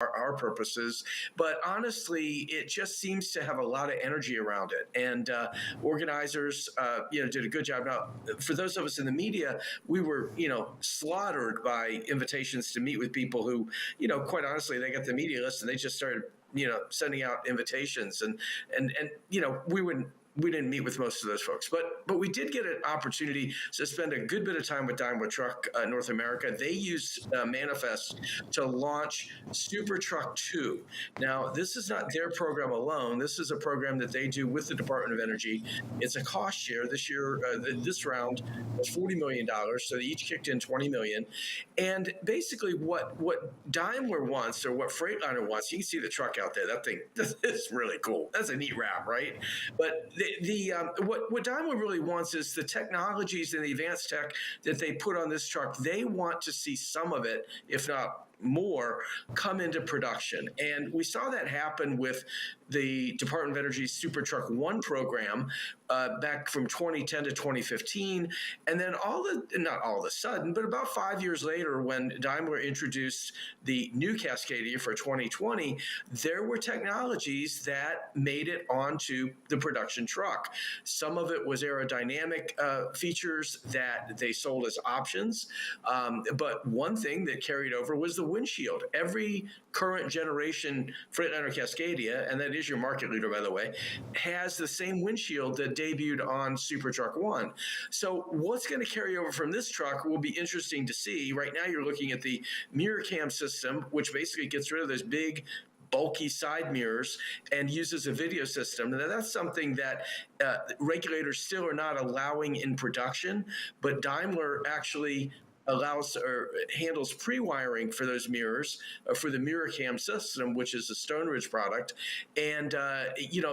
our purposes. But honestly, it just seems to have a lot of energy around it. And organizers, did a good job. Now, for those of us in the media, we were, slaughtered by invitations to meet with people who, quite honestly, they got the media list and they just started, sending out invitations. And we didn't meet with most of those folks, but we did get an opportunity to spend a good bit of time with Daimler Truck North America. They used Manifest to launch SuperTruck II. Now, this is not their program alone. This is a program that they do with the Department of Energy. It's a cost share. This year, this round was $40 million, so they each kicked in $20 million. And basically, what Daimler wants, or what Freightliner wants, you can see the truck out there. That thing is really cool. That's a neat wrap, right? But what Daimler really wants is the technologies and the advanced tech that they put on this truck. They want to see some of it, if not more, come into production. And we saw that happen with the Department of Energy's SuperTruck I program back from 2010 to 2015. And then not all of a sudden, but about 5 years later, when Daimler introduced the new Cascadia for 2020, there were technologies that made it onto the production truck. Some of it was aerodynamic features that they sold as options. But one thing that carried over was the windshield. Every current generation Freightliner Cascadia, and that is your market leader, by the way, has the same windshield that debuted on SuperTruck I. So what's going to carry over from this truck will be interesting to see. Right now, you're looking at the mirror cam system, which basically gets rid of those big, bulky side mirrors and uses a video system. Now, that's something that regulators still are not allowing in production, but Daimler actually allows or handles pre-wiring for those mirrors, for the mirror cam system, which is a Stone Ridge product. And,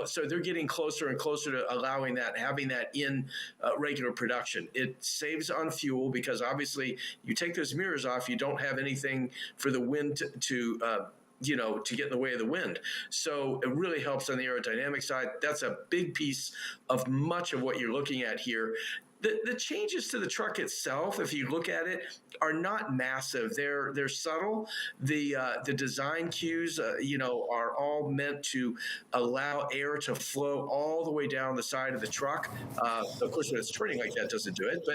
so they're getting closer and closer to allowing that, having that in regular production. It saves on fuel because obviously you take those mirrors off, you don't have anything for the wind to get in the way of the wind. So it really helps on the aerodynamic side. That's a big piece of much of what you're looking at here. The changes to the truck itself, if you look at it, are not massive. They're subtle. The design cues, are all meant to allow air to flow all the way down the side of the truck. Of course, when it's turning like that, doesn't do it.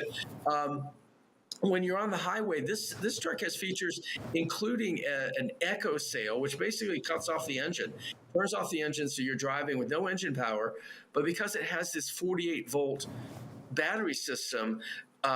But when you're on the highway, this truck has features including an echo sail, which basically cuts off the engine, turns off the engine, so you're driving with no engine power. But because it has this 48-volt battery system,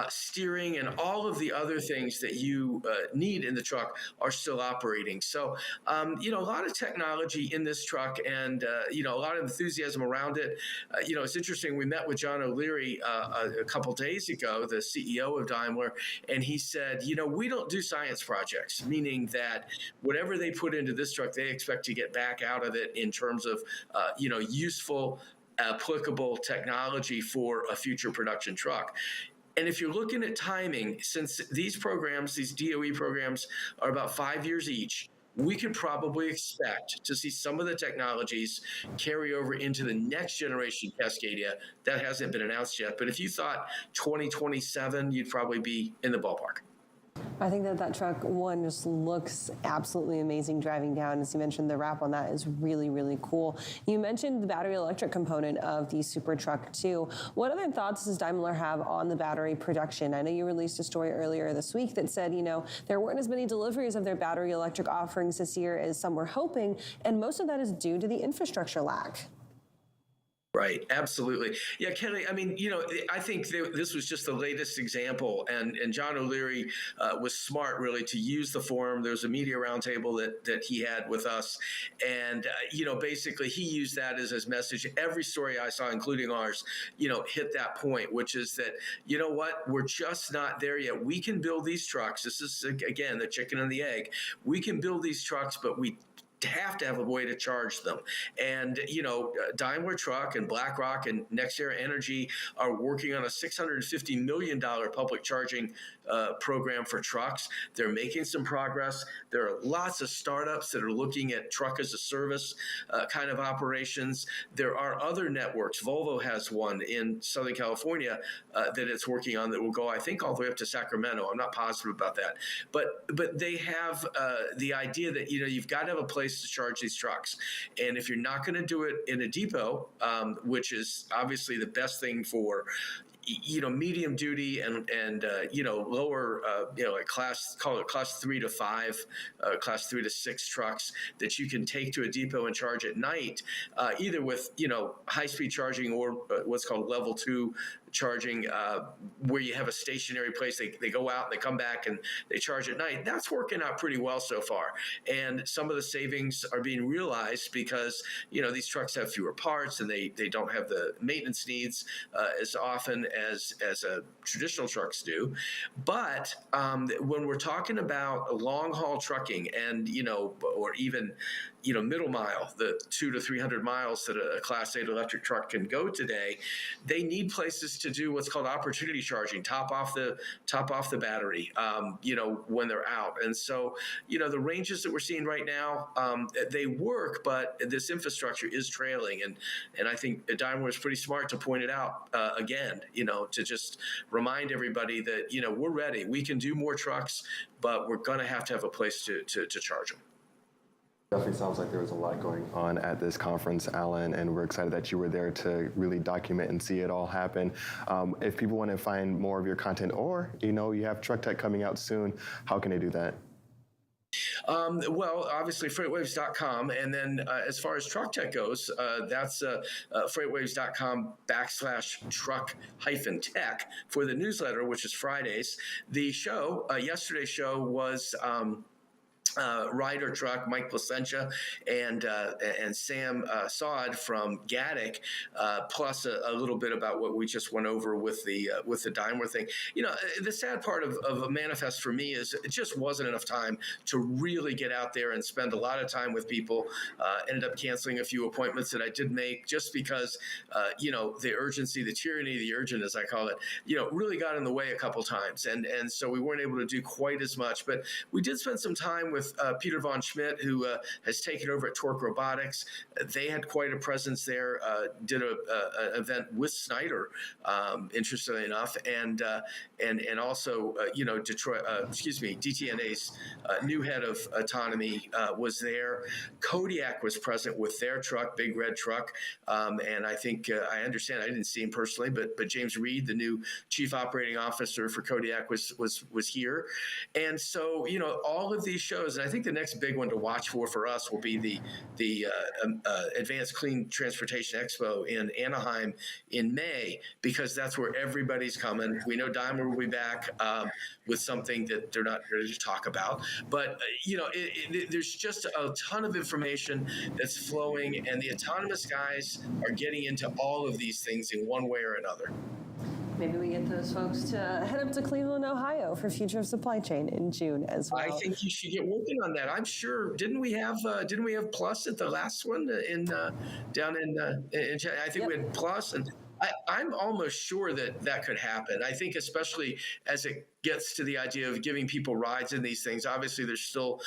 steering and all of the other things that you need in the truck are still operating. So, a lot of technology in this truck and, a lot of enthusiasm around it. It's interesting. We met with John O'Leary a couple days ago, the CEO of Daimler, and he said, we don't do science projects, meaning that whatever they put into this truck, they expect to get back out of it in terms of, useful, applicable technology for a future production truck. And if you're looking at timing, since these programs, these DOE programs, are about 5 years each, we could probably expect to see some of the technologies carry over into the next generation Cascadia. That hasn't been announced yet. But if you thought 2027, you'd probably be in the ballpark. I think that truck one just looks absolutely amazing driving down. As you mentioned, the wrap on that is really, really cool. You mentioned the battery electric component of the SuperTruck II. What other thoughts does Daimler have on the battery production? I know you released a story earlier this week that said, there weren't as many deliveries of their battery electric offerings this year as some were hoping, and most of that is due to the infrastructure lack. Right, absolutely. Yeah, Kelly, I think this was just the latest example, and John O'Leary was smart, really, to use the forum. There was a media roundtable that he had with us, and, basically he used that as his message. Every story I saw, including ours, hit that point, which is that, we're just not there yet. We can build these trucks. This is, again, the chicken and the egg. We can build these trucks, but we have to have a way to charge them. And, Daimler Truck and BlackRock and NextEra Energy are working on a $650 million public charging program for trucks. They're making some progress. There are lots of startups that are looking at truck as a service kind of operations. There are other networks. Volvo has one in Southern California that it's working on that will go, I think, all the way up to Sacramento. I'm not positive about that. But they have the idea that, you've got to have a place to charge these trucks. And if you're not going to do it in a depot, which is obviously the best thing for medium duty and lower, like call it class 3 to 5, class 3 to 6 trucks that you can take to a depot and charge at night, either with, high speed charging or what's called level 2 charging, where you have a stationary place. They go out and they come back and they charge at night. That's working out pretty well so far. And some of the savings are being realized because, these trucks have fewer parts and they don't have the maintenance needs as often as traditional trucks do. But when we're talking about long haul trucking and, or even, middle mile, the 200 to 300 miles that a Class 8 electric truck can go today, they need places to do what's called opportunity charging, top off the battery, when they're out. And so, the ranges that we're seeing right now, they work, but this infrastructure is trailing. And I think Daimler is pretty smart to point it out again, to just remind everybody that, we're ready. We can do more trucks, but we're going to have a place to charge them. Definitely sounds like there was a lot going on at this conference, Alan, and we're excited that you were there to really document and see it all happen. If people want to find more of your content or, you have Truck Tech coming out soon, how can they do that? Well, obviously, FreightWaves.com. And then as far as Truck Tech goes, that's FreightWaves.com/truck-tech for the newsletter, which is Fridays. The show, yesterday's show was Ryder Truck, Mike Placentia, and Sam Saad from Gaddick, plus a little bit about what we just went over with the Daimler thing. The sad part of a manifest for me is it just wasn't enough time to really get out there and spend a lot of time with people. Ended up canceling a few appointments that I did make just because, the urgency, the tyranny, the urgent, as I call it, really got in the way a couple times. And so we weren't able to do quite as much. But we did spend some time with Peter von Schmidt, who has taken over at Torque Robotics. They had quite a presence there, did an event with Snyder, interestingly enough, and also, Detroit, DTNA's new head of autonomy was there. Kodiak was present with their truck, Big Red Truck, and I think, I understand, I didn't see him personally, but James Reed, the new chief operating officer for Kodiak, was here. And so, all of these shows, and I think the next big one to watch for us will be the Advanced Clean Transportation Expo in Anaheim in May, because that's where everybody's coming. We know Daimler will be back with something that they're not ready to talk about. But, there's just a ton of information that's flowing, and the autonomous guys are getting into all of these things in one way or another. Maybe we get those folks to head up to Cleveland, Ohio for Future of Supply Chain in June as well. I think you should get working on that. I'm sure. Didn't we have Plus at the last one down in I think we had Plus, and I'm almost sure that could happen. I think especially as it gets to the idea of giving people rides in these things. Obviously, they're still,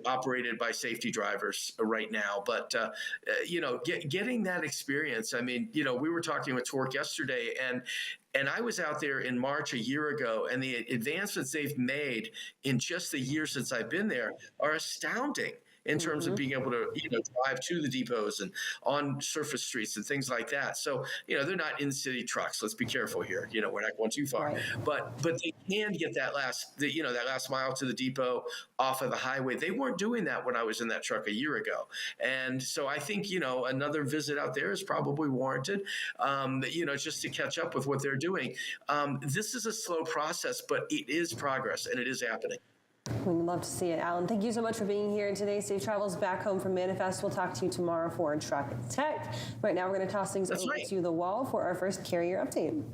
operated by safety drivers right now. But, getting that experience, I mean, we were talking with Torque yesterday, and I was out there in March a year ago, and the advancements they've made in just the year since I've been there are astounding in terms of being able to, drive to the depots and on surface streets and things like that. So, they're not in-city trucks. Let's be careful here. We're not going too far. Right. But they can get that last mile to the depot off of the highway. They weren't doing that when I was in that truck a year ago. And so I think, another visit out there is probably warranted, just to catch up with what they're doing. This is a slow process, but it is progress, and it is happening. We'd love to see it. Alan, thank you so much for being here today. Safe travels back home from Manifest. We'll talk to you tomorrow for Truck Tech. Right now, we're going to toss things over to the wall for our first carrier update.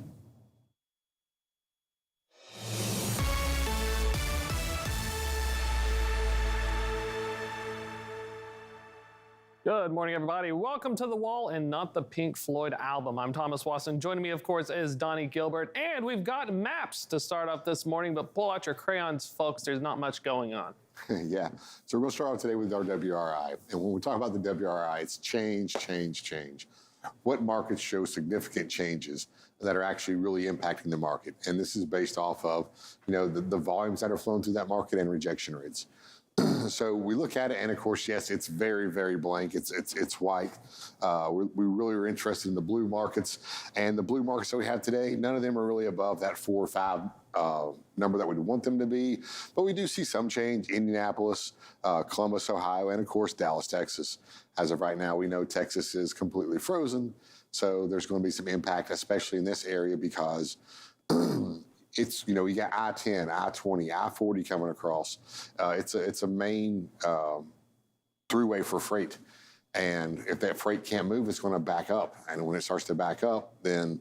Good morning, everybody. Welcome to The Wall and Not the Pink Floyd Album. I'm Thomas Wasson. Joining me, of course, is Donnie Gilbert. And we've got maps to start off this morning, but pull out your crayons, folks. There's not much going on. Yeah. So we're going to start off today with our WRI. And when we talk about the WRI, it's change, change, change. What markets show significant changes that are actually really impacting the market? And this is based off of, the volumes that are flowing through that market and rejection rates. So we look at it, and of course, yes, it's very, very blank. It's white. We really are interested in the blue markets, and the blue markets that we have today, none of them are really above that 4 or 5 number that we'd want them to be. But we do see some change: Indianapolis, Columbus, Ohio, and of course Dallas, Texas. As of right now, we know Texas is completely frozen, so there's going to be some impact, especially in this area, because it's, you got I-10, I-20, I-40 coming across. It's a main throughway for freight. And if that freight can't move, it's going to back up. And when it starts to back up, then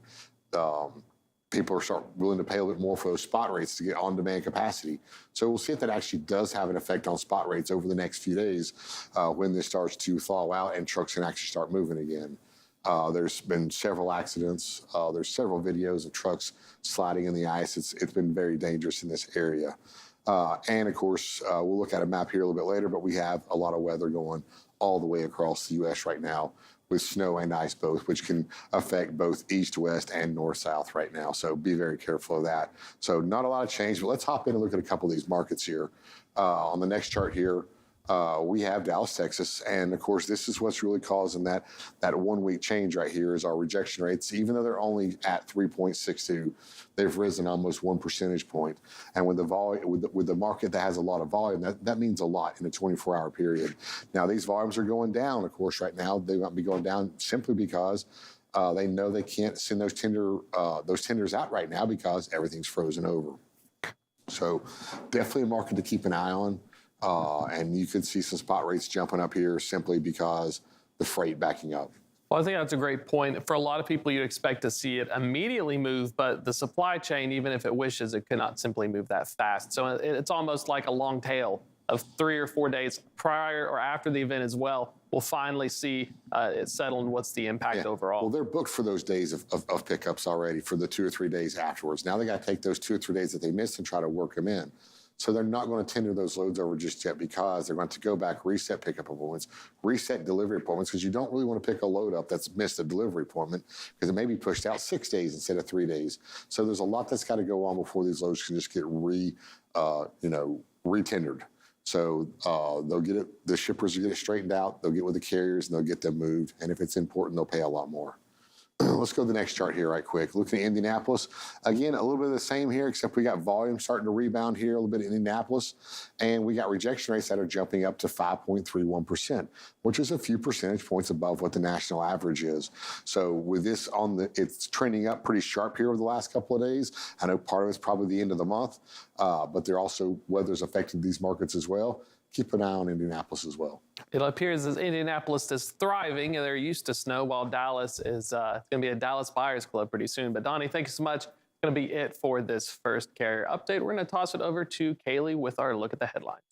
people are willing to pay a little bit more for those spot rates to get on-demand capacity. So we'll see if that actually does have an effect on spot rates over the next few days when this starts to thaw out and trucks can actually start moving again. There's been several accidents. There's several videos of trucks sliding in the ice. It's been very dangerous in this area. And of course, we'll look at a map here a little bit later, but we have a lot of weather going all the way across the U.S. right now with snow and ice both, which can affect both east, west, and north, south right now. So be very careful of that. So not a lot of change, but let's hop in and look at a couple of these markets here. On the next chart here, we have Dallas, Texas, and of course, this is what's really causing that 1 week change right here is our rejection rates. Even though they're only at 3.62, they've risen almost 1 percentage point. And with the market that has a lot of volume, that means a lot in a 24-hour period. Now, these volumes are going down, of course, right now. They might be going down simply because they know they can't send those tenders out right now because everything's frozen over. So definitely a market to keep an eye on. And you could see some spot rates jumping up here simply because the freight backing up. Well, I think that's a great point. For a lot of people, you'd expect to see it immediately move, but the supply chain, even if it wishes, it could not simply move that fast. So it's almost like a long tail of 3 or 4 days prior or after the event as well. We'll finally see it settle and what's the impact overall. Well, they're booked for those days of pickups already for the 2 or 3 days afterwards. Now they got to take those 2 or 3 days that they missed and try to work them in. So they're not going to tender those loads over just yet because they're going to go back, reset pickup appointments, reset delivery appointments, because you don't really want to pick a load up that's missed a delivery appointment because it may be pushed out 6 days instead of 3 days. So there's a lot that's got to go on before these loads can just get retendered. So they'll get it. The shippers will get it straightened out. They'll get with the carriers and they'll get them moved. And if it's important, they'll pay a lot more. Let's go to the next chart here right quick. Looking at Indianapolis, again, a little bit of the same here, except we got volume starting to rebound here a little bit in Indianapolis, and we got rejection rates that are jumping up to 5.31%, which is a few percentage points above what the national average is. So with this it's trending up pretty sharp here over the last couple of days. I know part of it's probably the end of the month, but they're also weather's affecting these markets as well. Keep an eye on Indianapolis as well. It appears as Indianapolis is thriving and they're used to snow, while Dallas is going to be a Dallas Buyers Club pretty soon. But Donnie, thank you so much. Going to be it for this first carrier update. We're going to toss it over to Kaylee with our look at the headlines.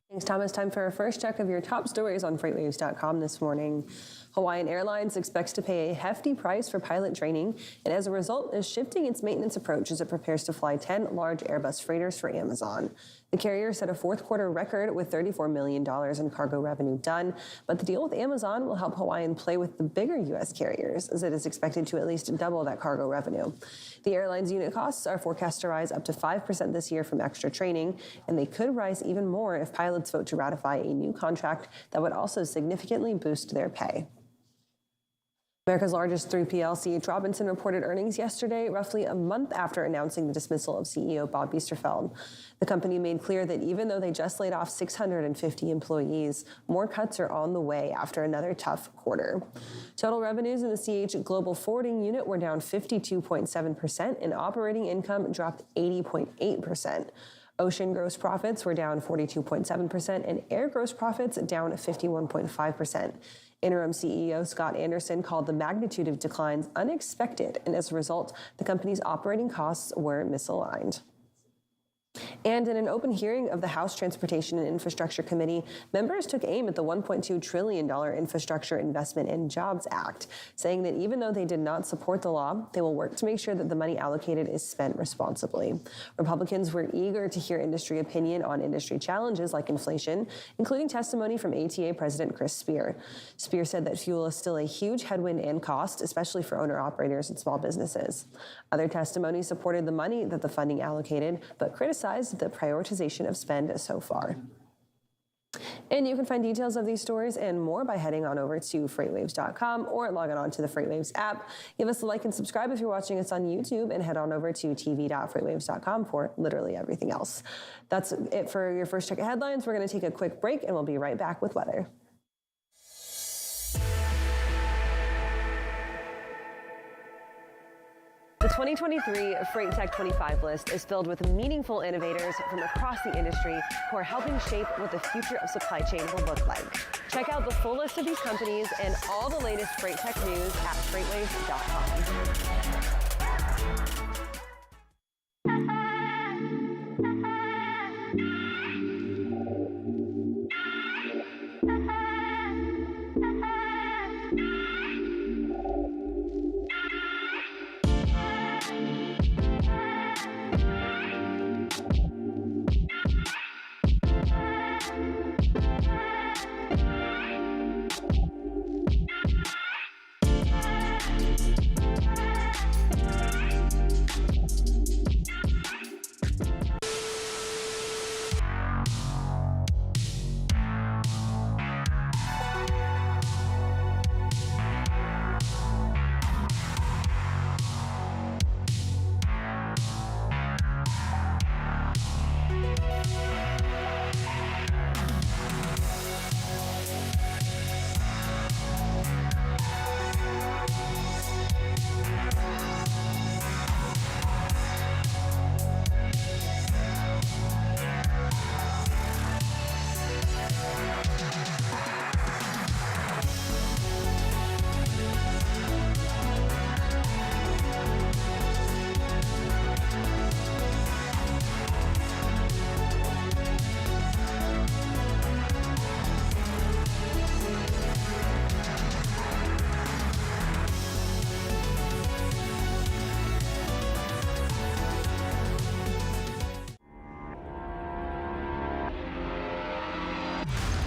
Thanks, Thomas. Time for our first check of your top stories on FreightWaves.com this morning. Hawaiian Airlines expects to pay a hefty price for pilot training, and as a result is shifting its maintenance approach as it prepares to fly 10 large Airbus freighters for Amazon. The carrier set a fourth quarter record with $34 million in cargo revenue done, but the deal with Amazon will help Hawaiian play with the bigger U.S. carriers, as it is expected to at least double that cargo revenue. The airline's unit costs are forecast to rise up to 5% this year from extra training, and they could rise even more if pilots vote to ratify a new contract that would also significantly boost their pay. America's largest 3PL, C.H. Robinson, reported earnings yesterday, roughly a month after announcing the dismissal of CEO Bob Biesterfeld. The company made clear that even though they just laid off 650 employees, more cuts are on the way after another tough quarter. Total revenues in the C.H. Global Forwarding unit were down 52.7%, and operating income dropped 80.8%. Ocean gross profits were down 42.7%, and air gross profits down 51.5%. Interim CEO Scott Anderson called the magnitude of declines unexpected, and as a result, the company's operating costs were misaligned. And in an open hearing of the House Transportation and Infrastructure Committee, members took aim at the $1.2 trillion Infrastructure Investment and Jobs Act, saying that even though they did not support the law, they will work to make sure that the money allocated is spent responsibly. Republicans were eager to hear industry opinion on industry challenges like inflation, including testimony from ATA President Chris Spear. Spear said that fuel is still a huge headwind and cost, especially for owner-operators and small businesses. Other testimony supported the money that the funding allocated, but criticized the prioritization of spend so far. And you can find details of these stories and more by heading on over to FreightWaves.com or logging on to the FreightWaves app. Give us a like and subscribe if you're watching us on YouTube, and head on over to tv.freightwaves.com for literally everything else. That's it for your first check of headlines. We're going to take a quick break, and we'll be right back with weather. The 2023 Freight Tech 25 list is filled with meaningful innovators from across the industry who are helping shape what the future of supply chain will look like. Check out the full list of these companies and all the latest Freight Tech news at FreightWaves.com.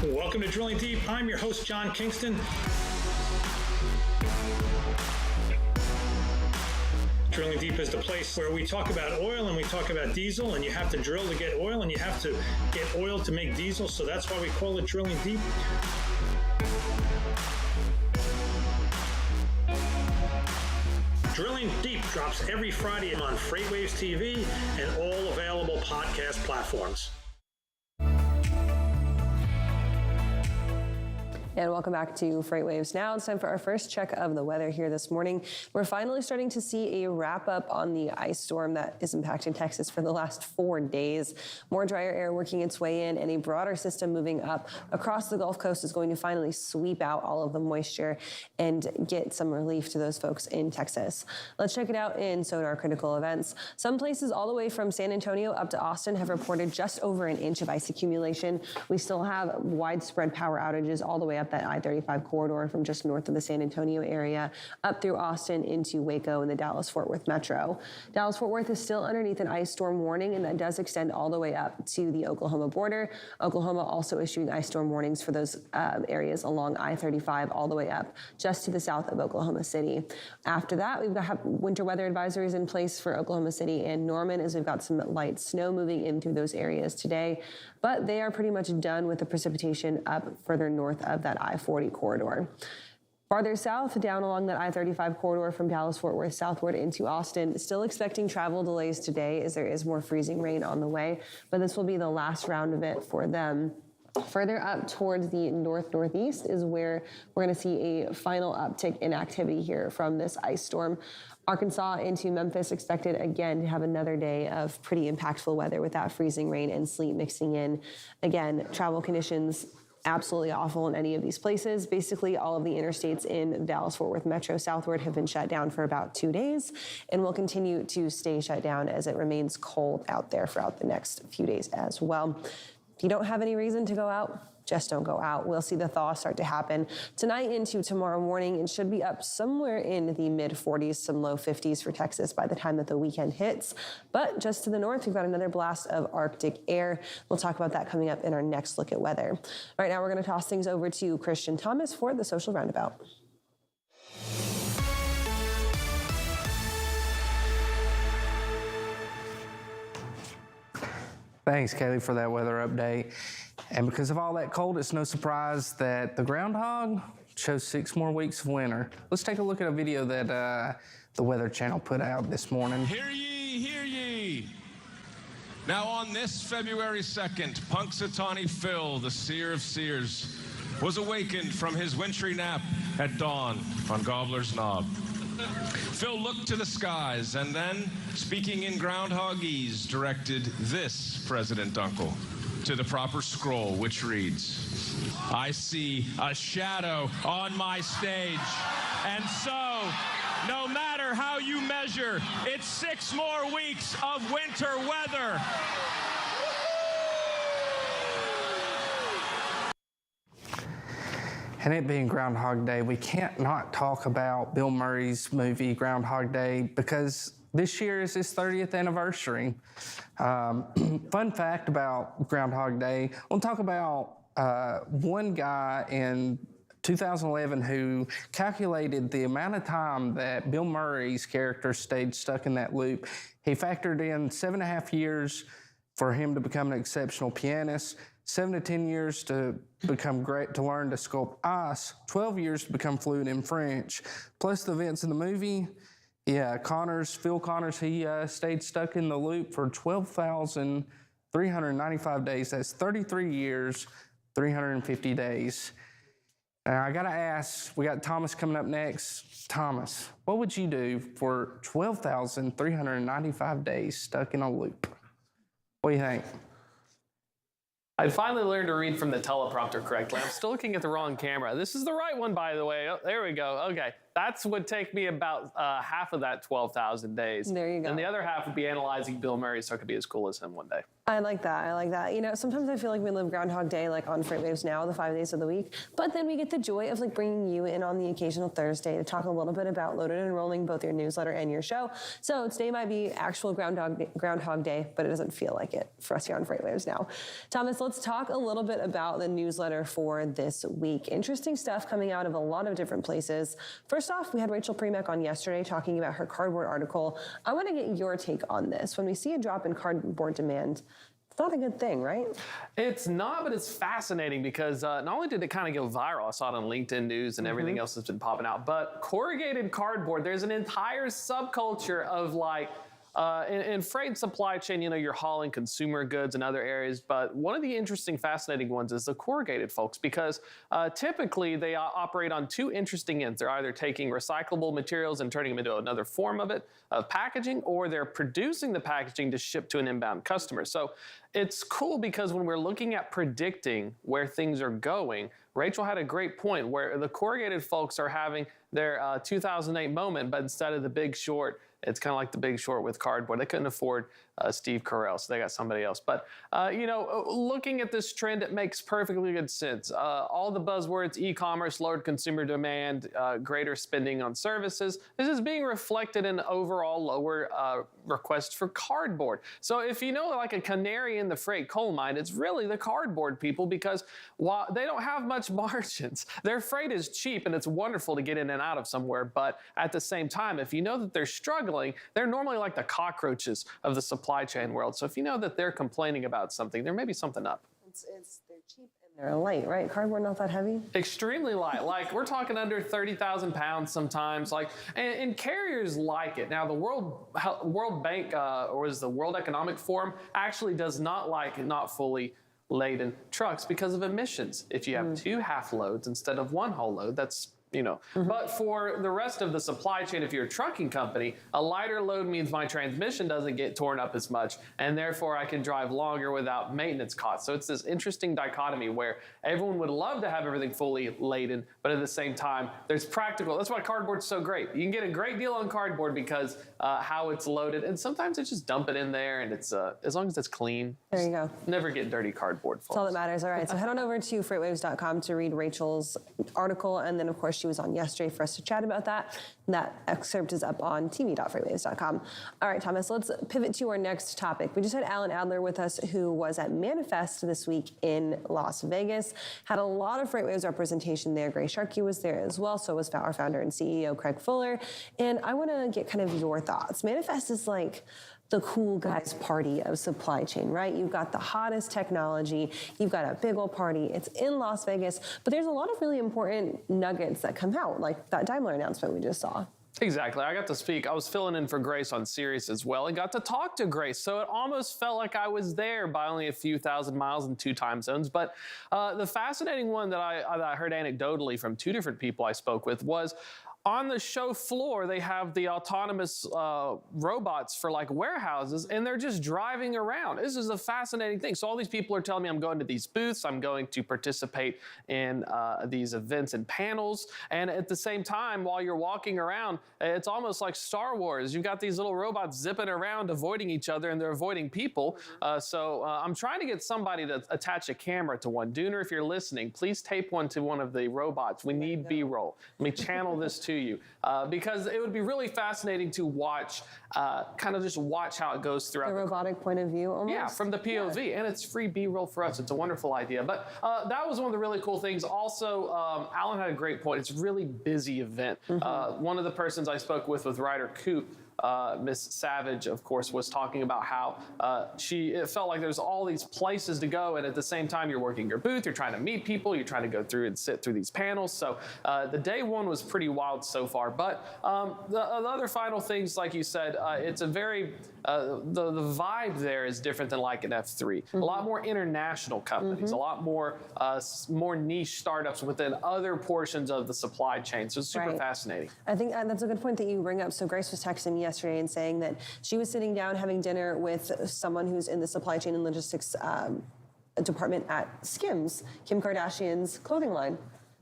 Welcome to Drilling Deep. I'm your host, John Kingston. Drilling Deep is the place where we talk about oil and we talk about diesel, and you have to drill to get oil and you have to get oil to make diesel, so that's why we call it Drilling Deep. Drilling Deep drops every Friday on FreightWaves TV and all available podcast platforms. And welcome back to FreightWaves Now. It's time for our first check of the weather here this morning. We're finally starting to see a wrap up on the ice storm that is impacting Texas for the last 4 days. More drier air working its way in, and a broader system moving up across the Gulf Coast is going to finally sweep out all of the moisture and get some relief to those folks in Texas. Let's check it out in Sonar Critical Events. Some places all the way from San Antonio up to Austin have reported just over an inch of ice accumulation. We still have widespread power outages all the way up that I-35 corridor from just north of the San Antonio area up through Austin into Waco and the Dallas-Fort Worth metro. Dallas-Fort Worth is still underneath an ice storm warning, and that does extend all the way up to the Oklahoma border. Oklahoma also issuing ice storm warnings for those areas along I-35 all the way up just to the south of Oklahoma City. After that, we've got winter weather advisories in place for Oklahoma City and Norman, as we've got some light snow moving in through those areas today, but they are pretty much done with the precipitation up further north of that I-40 corridor. Farther south, down along that I-35 corridor from Dallas-Fort Worth southward into Austin, still expecting travel delays today as there is more freezing rain on the way, but this will be the last round of it for them. Further up towards the north-northeast is where we're going to see a final uptick in activity here from this ice storm. Arkansas into Memphis expected again to have another day of pretty impactful weather with that freezing rain and sleet mixing in. Again, travel conditions absolutely awful in any of these places. Basically, all of the interstates in Dallas-Fort Worth Metro southward have been shut down for about 2 days and will continue to stay shut down as it remains cold out there throughout the next few days as well. If you don't have any reason to go out, just don't go out. We'll see the thaw start to happen tonight into tomorrow morning. It should be up somewhere in the mid-40s, some low 50s for Texas by the time that the weekend hits. But just to the north, we've got another blast of Arctic air. We'll talk about that coming up in our next look at weather. Right now, we're going to toss things over to Christian Thomas for the Social Roundabout. Thanks, Kaylee, for that weather update. And because of all that cold, it's no surprise that the groundhog shows 6 more weeks of winter. Let's take a look at a video that the Weather Channel put out this morning. Hear ye, hear ye. Now on this February 2nd, Punxsutawney Phil, the seer of seers, was awakened from his wintry nap at dawn on Gobbler's Knob. Phil looked to the skies and then, speaking in groundhogese, directed this President Dunkel to the proper scroll, which reads, "I see a shadow on my stage, and so, no matter how you measure, it's 6 more weeks of winter weather." And it being Groundhog Day, we can't not talk about Bill Murray's movie Groundhog Day because this year is his 30th anniversary. Fun fact about Groundhog Day, we'll talk about one guy in 2011 who calculated the amount of time that Bill Murray's character stayed stuck in that loop. He factored in 7.5 years for him to become an exceptional pianist, 7 to 10 years to become great, to learn to sculpt ice, 12 years to become fluent in French, plus the events in the movie. Yeah, Phil Connors, he stayed stuck in the loop for 12,395 days. That's 33 years, 350 days. Now, I gotta ask, we got Thomas coming up next. Thomas, what would you do for 12,395 days stuck in a loop? What do you think? I finally learned to read from the teleprompter correctly. I'm still looking at the wrong camera. This is the right one, by the way. Oh, there we go. Okay. That would take me about half of that 12,000 days. There you go. And the other half would be analyzing Bill Murray so I could be as cool as him one day. I like that. I like that. You know, sometimes I feel like we live Groundhog Day, like on FreightWaves Now, the 5 days of the week. But then we get the joy of like bringing you in on the occasional Thursday to talk a little bit about Loaded and Rolling, both your newsletter and your show. So today might be actual Groundhog Day, but it doesn't feel like it for us here on FreightWaves Now. Thomas, let's talk a little bit about the newsletter for this week. Interesting stuff coming out of a lot of different places. First off, we had Rachel Premack on yesterday talking about her cardboard article. I want to get your take on this. When we see a drop in cardboard demand, it's not a good thing, right? It's not, but it's fascinating because not only did it kind of go viral, I saw it on LinkedIn News and everything else that's been popping out, but corrugated cardboard, there's an entire subculture of like, in freight supply chain, you know, you're hauling consumer goods and other areas, but one of the interesting, fascinating ones is the corrugated folks because typically they operate on 2 interesting ends. They're either taking recyclable materials and turning them into another form of packaging, or they're producing the packaging to ship to an inbound customer. So it's cool because when we're looking at predicting where things are going, Rachel had a great point where the corrugated folks are having their 2008 moment, but instead of the Big Short, it's kind of like the Big Short with cardboard. They couldn't afford Steve Carell, so they got somebody else. But, you know, looking at this trend, it makes perfectly good sense. All the buzzwords, e-commerce, lowered consumer demand, greater spending on services, this is being reflected in overall lower requests for cardboard. So if you know like a canary in the freight coal mine, it's really the cardboard people because while they don't have much margins, their freight is cheap and it's wonderful to get in and out of somewhere. But at the same time, if you know that they're struggling, they're normally like the cockroaches of the supply chain world. So if you know that they're complaining about something, there may be something up. They're cheap and they're light, right? Cardboard not that heavy? Extremely light. Like we're talking under 30,000 pounds sometimes. Like, and carriers like it. Now the World Bank or is the World Economic Forum actually does not like not fully laden trucks because of emissions. If you have 2 half loads instead of 1 whole load, that's But for the rest of the supply chain, if you're a trucking company, a lighter load means my transmission doesn't get torn up as much, and therefore I can drive longer without maintenance costs. So it's this interesting dichotomy where everyone would love to have everything fully laden, but at the same time, there's practical. That's why cardboard's so great. You can get a great deal on cardboard because how it's loaded, and sometimes it's just dump it in there, and it's as long as it's clean. There you go. Never get dirty cardboard. That's all that matters. All right, so head on over to freightwaves.com to read Rachel's article, and then of course she was on yesterday for us to chat about that. That excerpt is up on tv.freightwaves.com. All right, Thomas, let's pivot to our next topic. We just had Alan Adler with us, who was at Manifest this week in Las Vegas. Had a lot of FreightWaves representation there. Grace Sharkey was there as well, so was our founder and CEO, Craig Fuller. And I want to get kind of your thoughts. Manifest is like the cool guys party of supply chain, right? You've got the hottest technology, you've got a big old party, it's in Las Vegas, but there's a lot of really important nuggets that come out, like that Daimler announcement we just saw. Exactly. I got to speak. I was filling in for Grace on Sirius as well and got to talk to Grace. So it almost felt like I was there by only a few thousand miles in 2 time zones. But the fascinating one that I heard anecdotally from 2 different people I spoke with was on the show floor, they have the autonomous robots for like warehouses, and they're just driving around. This is a fascinating thing. So all these people are telling me I'm going to these booths, I'm going to participate in these events and panels. And at the same time, while you're walking around, it's almost like Star Wars. You've got these little robots zipping around, avoiding each other, and they're avoiding people. So I'm trying to get somebody to attach a camera to one. Dooner, if you're listening, please tape one to one of the robots. We need B-roll. Let me channel this to you because it would be really fascinating to watch, kind of just watch how it goes throughout. The robotic point of view almost? Yeah, from the POV, and it's free B-roll for us. It's a wonderful idea. But that was one of the really cool things. Also, Alan had a great point. It's a really busy event. One of the persons I spoke with Ryder Coop, Miss Savage, of course, was talking about how it felt like there's all these places to go, and at the same time you're working your booth, you're trying to meet people, you're trying to go through and sit through these panels. So the day one was pretty wild so far. But the other final things, like you said, it's a very the vibe there is different than like an F3. A lot more international companies, a lot more niche startups within other portions of the supply chain. So it's super fascinating. I think that's a good point that you bring up. So Grace was texting me yesterday and saying that she was sitting down having dinner with someone who's in the supply chain and logistics department at Skims, Kim Kardashian's clothing line.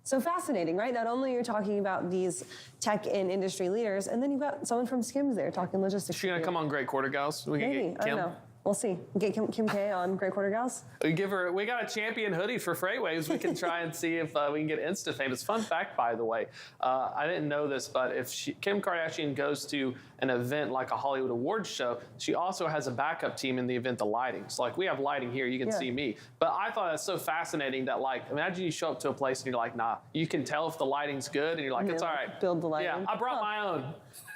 So fascinating, right? Not only you're talking about these tech and industry leaders, and then you've got someone from Skims there talking logistics. She's gonna come on Great Quarter Gals. We Maybe, can get Kim. I don't know. We'll see. Get Kim K on Great Quarter Gals. We got a champion hoodie for FreightWaves. We can try and see if we can get Insta famous. Fun fact, by the way, I didn't know this, but if Kim Kardashian goes to an event like a Hollywood Awards show, she also has a backup team in the event of lighting. So like we have lighting here, you can see me. But I thought that's so fascinating that like, imagine you show up to a place and you're like, nah, you can tell if the lighting's good, and you're like, it's all right. Build the lighting. Yeah, I brought my own.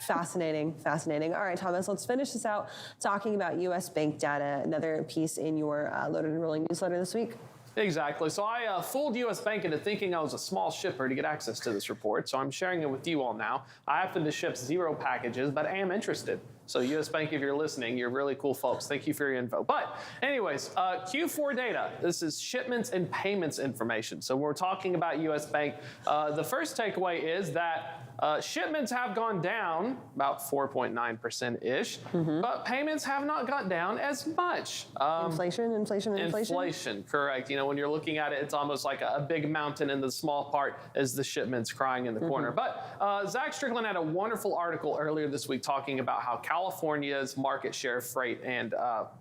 Fascinating, fascinating. All right, Thomas, let's finish this out talking about U.S. bank data, another piece in your Loaded and Rolling newsletter this week. Exactly. So I fooled U.S. Bank into thinking I was a small shipper to get access to this report, so I'm sharing it with you all now. I happen to ship 0 packages, but I am interested. So U.S. Bank, if you're listening, you're really cool folks. Thank you for your info. But anyways, Q4 data. This is shipments and payments information. So we're talking about U.S. Bank. The first takeaway is that shipments have gone down about 4.9%-ish, but payments have not gone down as much. Inflation, correct. You know, when you're looking at it, it's almost like a big mountain, and the small part is the shipments crying in the corner. But Zach Strickland had a wonderful article earlier this week talking about how California's market share of freight and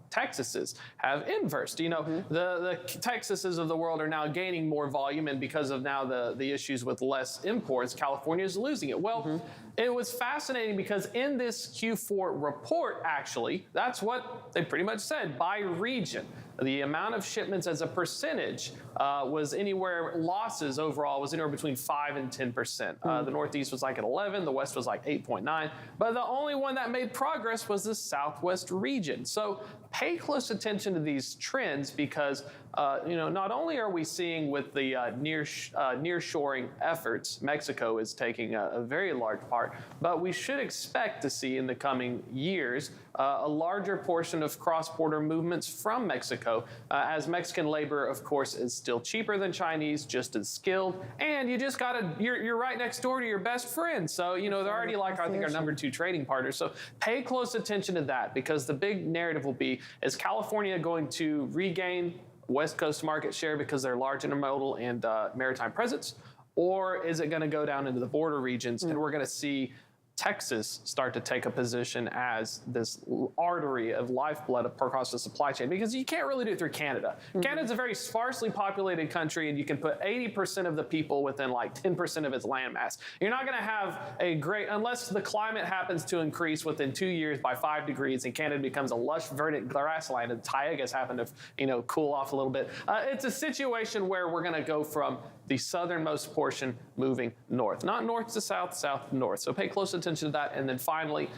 Texas's have inversed. You know, the Texases of the world are now gaining more volume, and because of now the issues with less imports, California is losing it. Well, it was fascinating because in this Q4 report, actually, that's what they pretty much said by region. The amount of shipments as a percentage was losses overall was anywhere between 5 and 10%. The Northeast was like at 11, the West was like 8.9, but the only one that made progress was the Southwest region. So pay close attention to these trends because not only are we seeing with the nearshoring efforts, Mexico is taking a very large part, but we should expect to see in the coming years a larger portion of cross-border movements from Mexico, as Mexican labor, of course, is still cheaper than Chinese, just as skilled, and you just you're right next door to your best friend. So, they're already like, I think, our number 2 trading partner. So pay close attention to that, because the big narrative will be, is California going to regain West Coast market share because they're large intermodal and maritime presence, or is it going to go down into the border regions and we're going to see Texas start to take a position as this artery of lifeblood across the supply chain, because you can't really do it through Canada. Canada's a very sparsely populated country, and you can put 80% of the people within like 10% of its landmass. You're not going to have a great, unless the climate happens to increase within 2 years by 5 degrees and Canada becomes a lush verdant grassland, and Taiga's happened to cool off a little bit. It's a situation where we're going to go from the southernmost portion moving north, not north to south, south to north. So pay close attention to that. And then finally,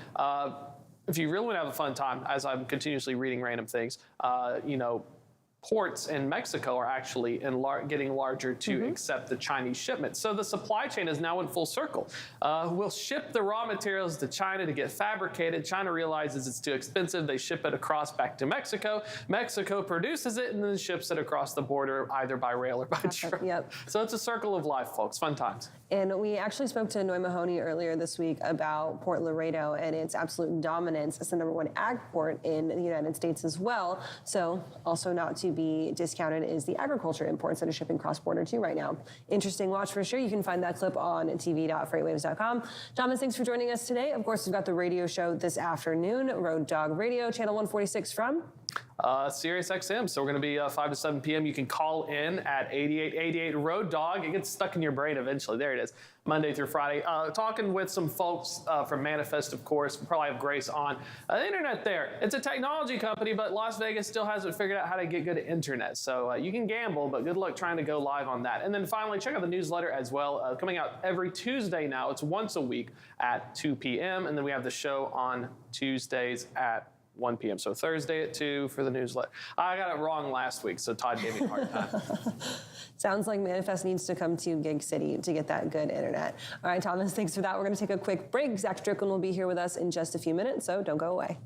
if you really want to have a fun time, as I'm continuously reading random things, ports in Mexico are actually getting larger to accept the Chinese shipments. So the supply chain is now in full circle. We'll ship the raw materials to China to get fabricated. China realizes it's too expensive. They ship it across back to Mexico. Mexico produces it and then ships it across the border, either by rail or by truck. Yep. So it's a circle of life, folks. Fun times. And we actually spoke to Noy Mahoney earlier this week about Port Laredo and its absolute dominance as the #1 ag port in the United States as well. So also not to be discounted is the agriculture imports that are shipping cross-border too right now. Interesting watch for sure. You can find that clip on tv.freightwaves.com. Thomas, thanks for joining us today. Of course, we've got the radio show this afternoon, Road Dog Radio, channel 146 from? Sirius XM. So we're going to be 5 to 7 p.m. You can call in at 8888 Road Dog. It gets stuck in your brain eventually. There it is. Monday through Friday. Talking with some folks from Manifest, of course. We'll probably have Grace on. The internet there. It's a technology company, but Las Vegas still hasn't figured out how to get good internet. So you can gamble, but good luck trying to go live on that. And then finally, check out the newsletter as well. Coming out every Tuesday now. It's once a week at 2 p.m. And then we have the show on Tuesdays at 1 p.m. So Thursday at 2 for the newsletter. I got it wrong last week, so Todd gave me a hard time. Sounds like Manifest needs to come to Gig City to get that good internet. All right, Thomas, thanks for that. We're going to take a quick break. Zach Strickland will be here with us in just a few minutes, so don't go away.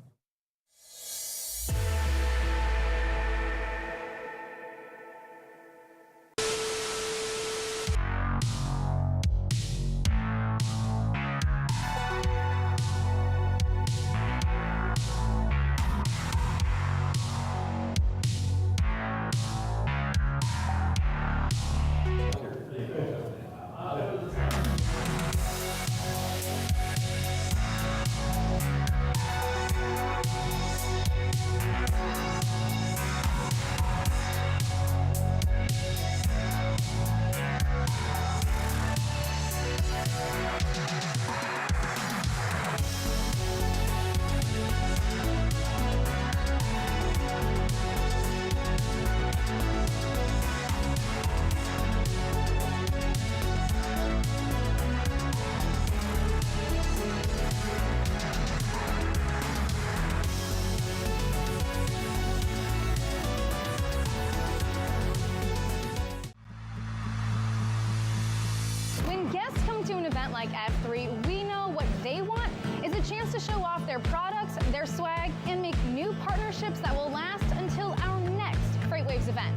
Like F3, we know what they want is a chance to show off their products, their swag, and make new partnerships that will last until our next FreightWaves event.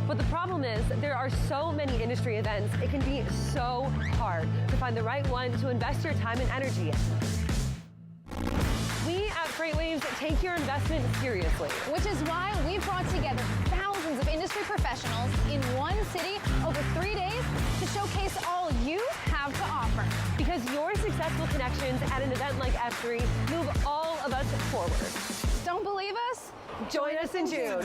But the problem is there are so many industry events, it can be so hard to find the right one to invest your time and energy in. We at FreightWaves take your investment seriously. Which is why we've brought together thousands of industry professionals in one city over 3 days to showcase all you have to offer. Because your successful connections at an event like F3 move all of us forward. Don't believe us? Join us in June.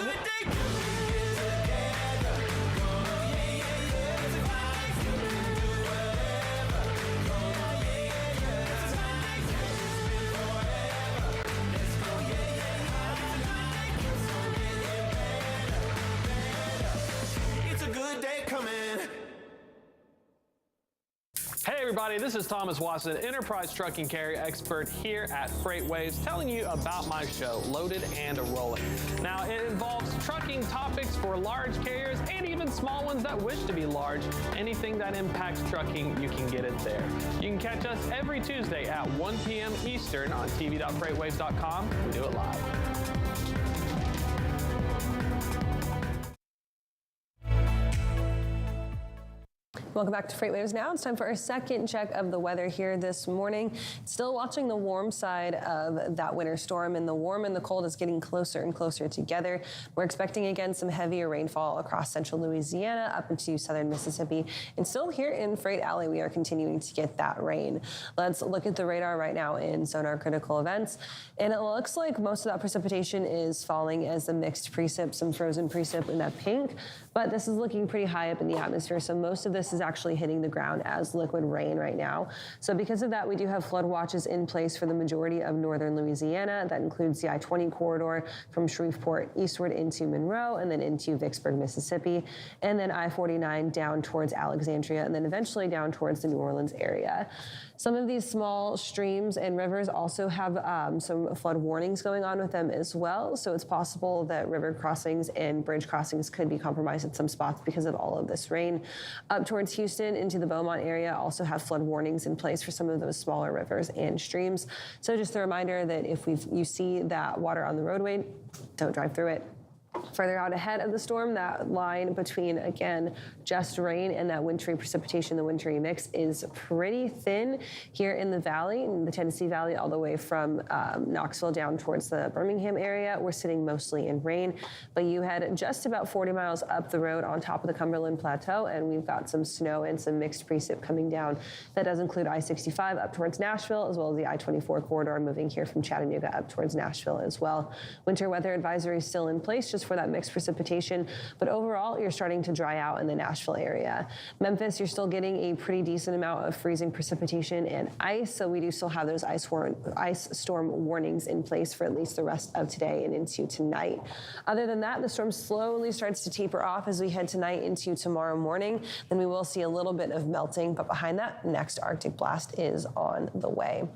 Hey everybody, this is Thomas Wasson, enterprise trucking carrier expert here at FreightWaves, telling you about my show, Loaded and Rolling. Now, it involves trucking topics for large carriers and even small ones that wish to be large. Anything that impacts trucking, you can get it there. You can catch us every Tuesday at 1 p.m. Eastern on tv.freightwaves.com. We do it live. Welcome back to FreightWaves Now. It's time for our second check of the weather here this morning. Still watching the warm side of that winter storm, and the warm and the cold is getting closer and closer together. We're expecting again some heavier rainfall across central Louisiana up into southern Mississippi, and still here in Freight Alley we are continuing to get that rain. Let's look at the radar right now in sonar critical events, and it looks like most of that precipitation is falling as a mixed precip, some frozen precip in that pink, but this is looking pretty high up in the atmosphere, so most of this is actually hitting the ground as liquid rain right now. So because of that, we do have flood watches in place for the majority of northern Louisiana. That includes the I-20 corridor from Shreveport eastward into Monroe and then into Vicksburg, Mississippi, and then I-49 down towards Alexandria and then eventually down towards the New Orleans area. Some of these small streams and rivers also have some flood warnings going on with them as well. So it's possible that river crossings and bridge crossings could be compromised at some spots because of all of this rain. Up towards Houston into the Beaumont area also have flood warnings in place for some of those smaller rivers and streams. So just a reminder that if you see that water on the roadway, don't drive through it. Further out ahead of the storm, that line between, again, just rain and that wintry precipitation, the wintry mix, is pretty thin here in the valley, in the Tennessee Valley, all the way from Knoxville down towards the Birmingham area. We're sitting mostly in rain, but you head just about 40 miles up the road on top of the Cumberland Plateau, and we've got some snow and some mixed precip coming down. That does include I-65 up towards Nashville, as well as the I-24 corridor moving here from Chattanooga up towards Nashville as well. Winter weather advisory is still in place just for that mixed precipitation, but overall you're starting to dry out in the Nashville area. Memphis, you're still getting a pretty decent amount of freezing precipitation and ice, so we do still have those ice storm warnings in place for at least the rest of today and into tonight. Other than that, the storm slowly starts to taper off as we head tonight into tomorrow morning. Then we will see a little bit of melting, but behind that, next Arctic blast is on the way.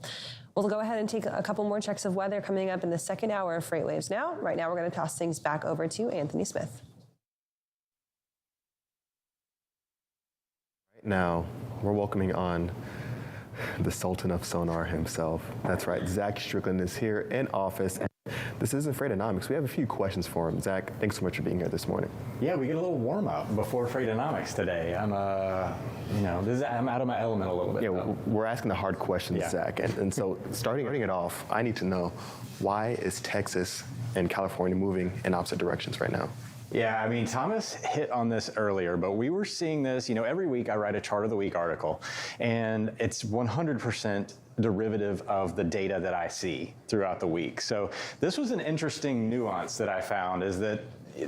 We'll go ahead and take a couple more checks of weather coming up in the second hour of FreightWaves Now. Right now, we're going to toss things back over to Anthony Smith. Right now, we're welcoming on the Sultan of Sonar himself. That's right, Zach Strickland is here in office. This isn't Freightonomics. We have a few questions for him. Zach, thanks so much for being here this morning. Yeah, we get a little warm up before Freightonomics today. I'm out of my element a little bit. Yeah, though. we're asking the hard questions, yeah. Zach. And so starting it off, I need to know, why is Texas and California moving in opposite directions right now? Yeah, I mean, Thomas hit on this earlier, but we were seeing this, every week I write a Chart of the Week article, and it's 100% derivative of the data that I see throughout the week. So this was an interesting nuance that I found, is that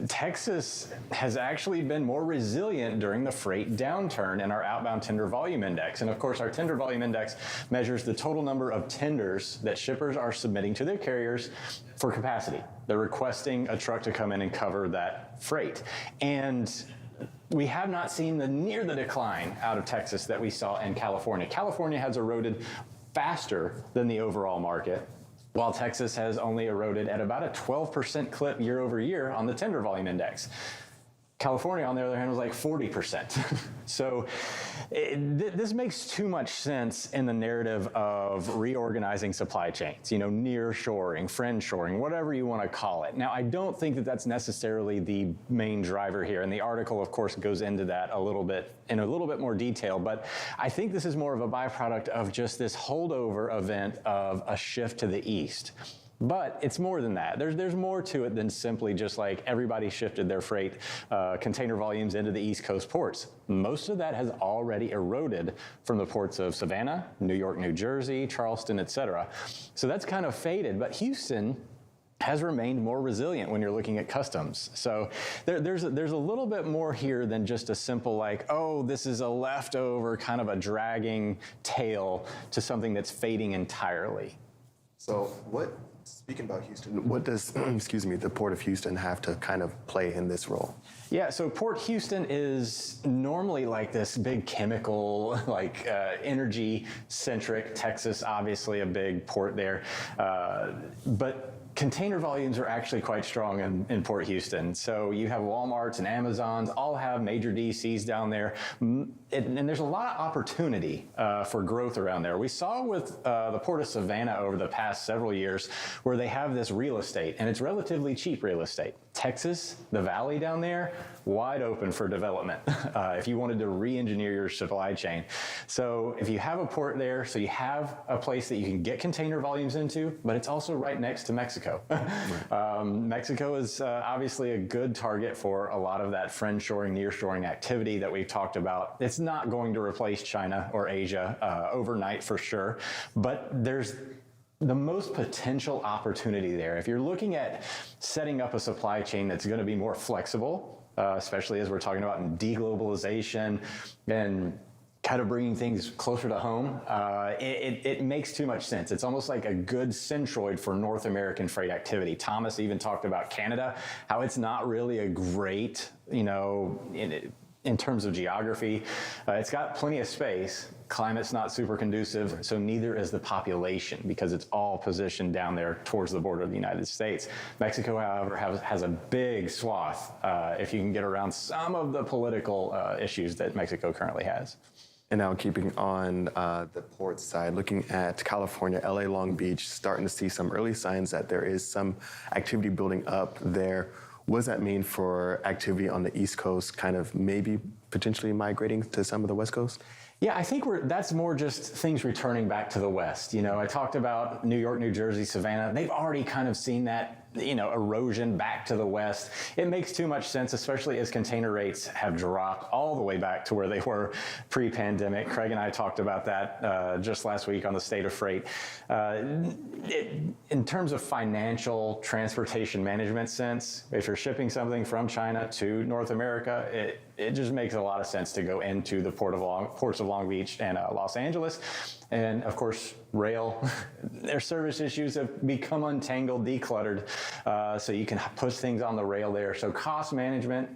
Texas has actually been more resilient during the freight downturn in our outbound tender volume index. And of course, our tender volume index measures the total number of tenders that shippers are submitting to their carriers for capacity. They're requesting a truck to come in and cover that freight. And we have not seen near the decline out of Texas that we saw in California. California has eroded faster than the overall market, while Texas has only eroded at about a 12% clip year over year on the tender volume index. California, on the other hand, was like 40%. So this makes too much sense in the narrative of reorganizing supply chains, near-shoring, friend-shoring, whatever you want to call it. Now, I don't think that that's necessarily the main driver here, and the article, of course, goes into that in a little bit more detail, but I think this is more of a byproduct of just this holdover event of a shift to the east. But it's more than that. There's more to it than simply just like everybody shifted their freight container volumes into the East Coast ports. Most of that has already eroded from the ports of Savannah, New York, New Jersey, Charleston, et cetera. So that's kind of faded. But Houston has remained more resilient when you're looking at customs. So there's a little bit more here than just a simple this is a leftover kind of a dragging tail to something that's fading entirely. So what Speaking about Houston, what does, the Port of Houston have to kind of play in this role? Yeah, so Port Houston is normally like this big chemical, energy-centric. Texas, obviously a big port there. But container volumes are actually quite strong in Port Houston. So you have Walmarts and Amazons, all have major DCs down there. And there's a lot of opportunity for growth around there. We saw with the Port of Savannah over the past several years where they have this real estate, and it's relatively cheap real estate. Texas, the valley down there, wide open for development if you wanted to re-engineer your supply chain. So if you have a port there, so you have a place that you can get container volumes into, but it's also right next to Mexico. Mexico is obviously a good target for a lot of that friendshoring, nearshoring activity that we've talked about. It's not going to replace China or Asia overnight for sure, but there's the most potential opportunity there. If you're looking at setting up a supply chain that's going to be more flexible, especially as we're talking about deglobalization and kind of bringing things closer to home, it makes too much sense. It's almost like a good centroid for North American freight activity. Thomas even talked about Canada, how it's not really a great, in terms of geography. It's got plenty of space. Climate's not super conducive, so neither is the population because it's all positioned down there towards the border of the United States. Mexico, however, has a big swath if you can get around some of the political issues that Mexico currently has. And now keeping on the port side, looking at California, LA, Long Beach, starting to see some early signs that there is some activity building up there. What does that mean for activity on the East Coast, kind of maybe potentially migrating to some of the West Coast? Yeah, I think that's more just things returning back to the West. I talked about New York, New Jersey, Savannah. They've already kind of seen that, erosion back to the West. It makes too much sense, especially as container rates have dropped all the way back to where they were pre-pandemic. Craig and I talked about that just last week on the State of Freight. In terms of financial transportation management sense, if you're shipping something from China to North America, it just makes a lot of sense to go into the ports of Long Beach and Los Angeles. And of course, rail, their service issues have become untangled, decluttered, so you can push things on the rail there. So cost management,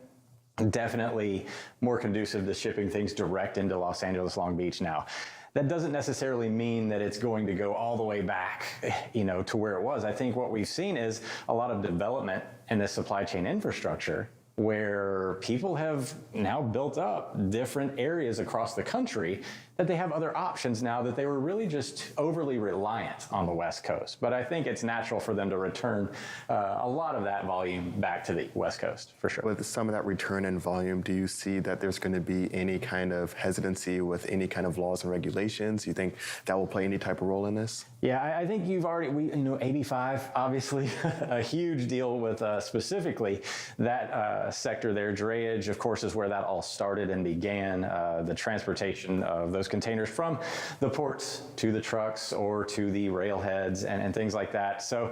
definitely more conducive to shipping things direct into Los Angeles, Long Beach now. That doesn't necessarily mean that it's going to go all the way back, to where it was. I think what we've seen is a lot of development in the supply chain infrastructure where people have now built up different areas across the country that they have other options now that they were really just overly reliant on the West Coast. But I think it's natural for them to return a lot of that volume back to the West Coast, for sure. With some of that return in volume, do you see that there's going to be any kind of hesitancy with any kind of laws and regulations? You think that will play any type of role in this? Yeah, I think you've already, 85, obviously, a huge deal with specifically that sector there. Drayage, of course, is where that all started and began, the transportation of those containers from the ports to the trucks or to the railheads and things like that. So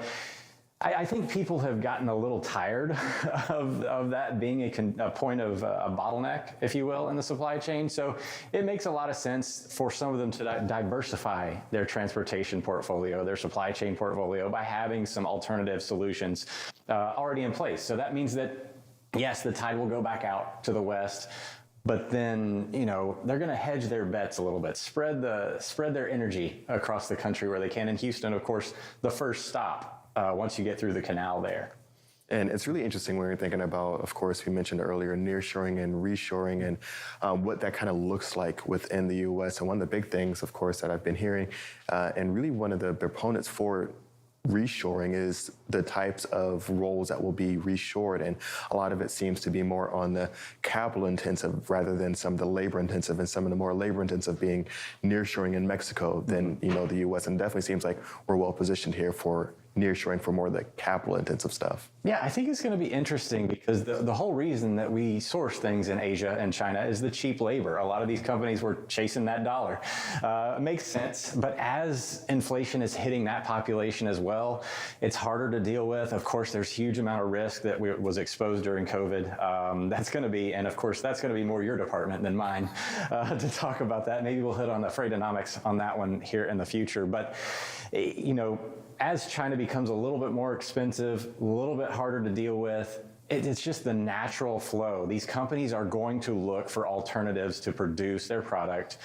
I think people have gotten a little tired of that being a point of a bottleneck, if you will, in the supply chain. So it makes a lot of sense for some of them to diversify their transportation portfolio, their supply chain portfolio, by having some alternative solutions already in place. So that means that, yes, the tide will go back out to the West, but then, they're going to hedge their bets a little bit, spread their energy across the country where they can. In Houston, of course, the first stop once you get through the canal there. And it's really interesting when you're thinking about, of course, we mentioned earlier, nearshoring and reshoring and what that kind of looks like within the U.S. And one of the big things, of course, that I've been hearing, and really one of the proponents for reshoring is the types of roles that will be reshored, and a lot of it seems to be more on the capital intensive rather than some of the labor intensive, and some of the more labor intensive being nearshoring in Mexico than the U.S. And definitely seems like we're well positioned here for nearshoring for more of the capital intensive stuff. Yeah, I think it's going to be interesting because the whole reason that we source things in Asia and China is the cheap labor. A lot of these companies were chasing that dollar. It makes sense, but as inflation is hitting that population as well, it's harder to deal with. Of course, there's huge amount of risk that was exposed during COVID. That's going to be, and of course, that's going to be more your department than mine to talk about that. Maybe we'll hit on the Freightonomics on that one here in the future. But, as China becomes a little bit more expensive, a little bit harder to deal with, it's just the natural flow. These companies are going to look for alternatives to produce their product.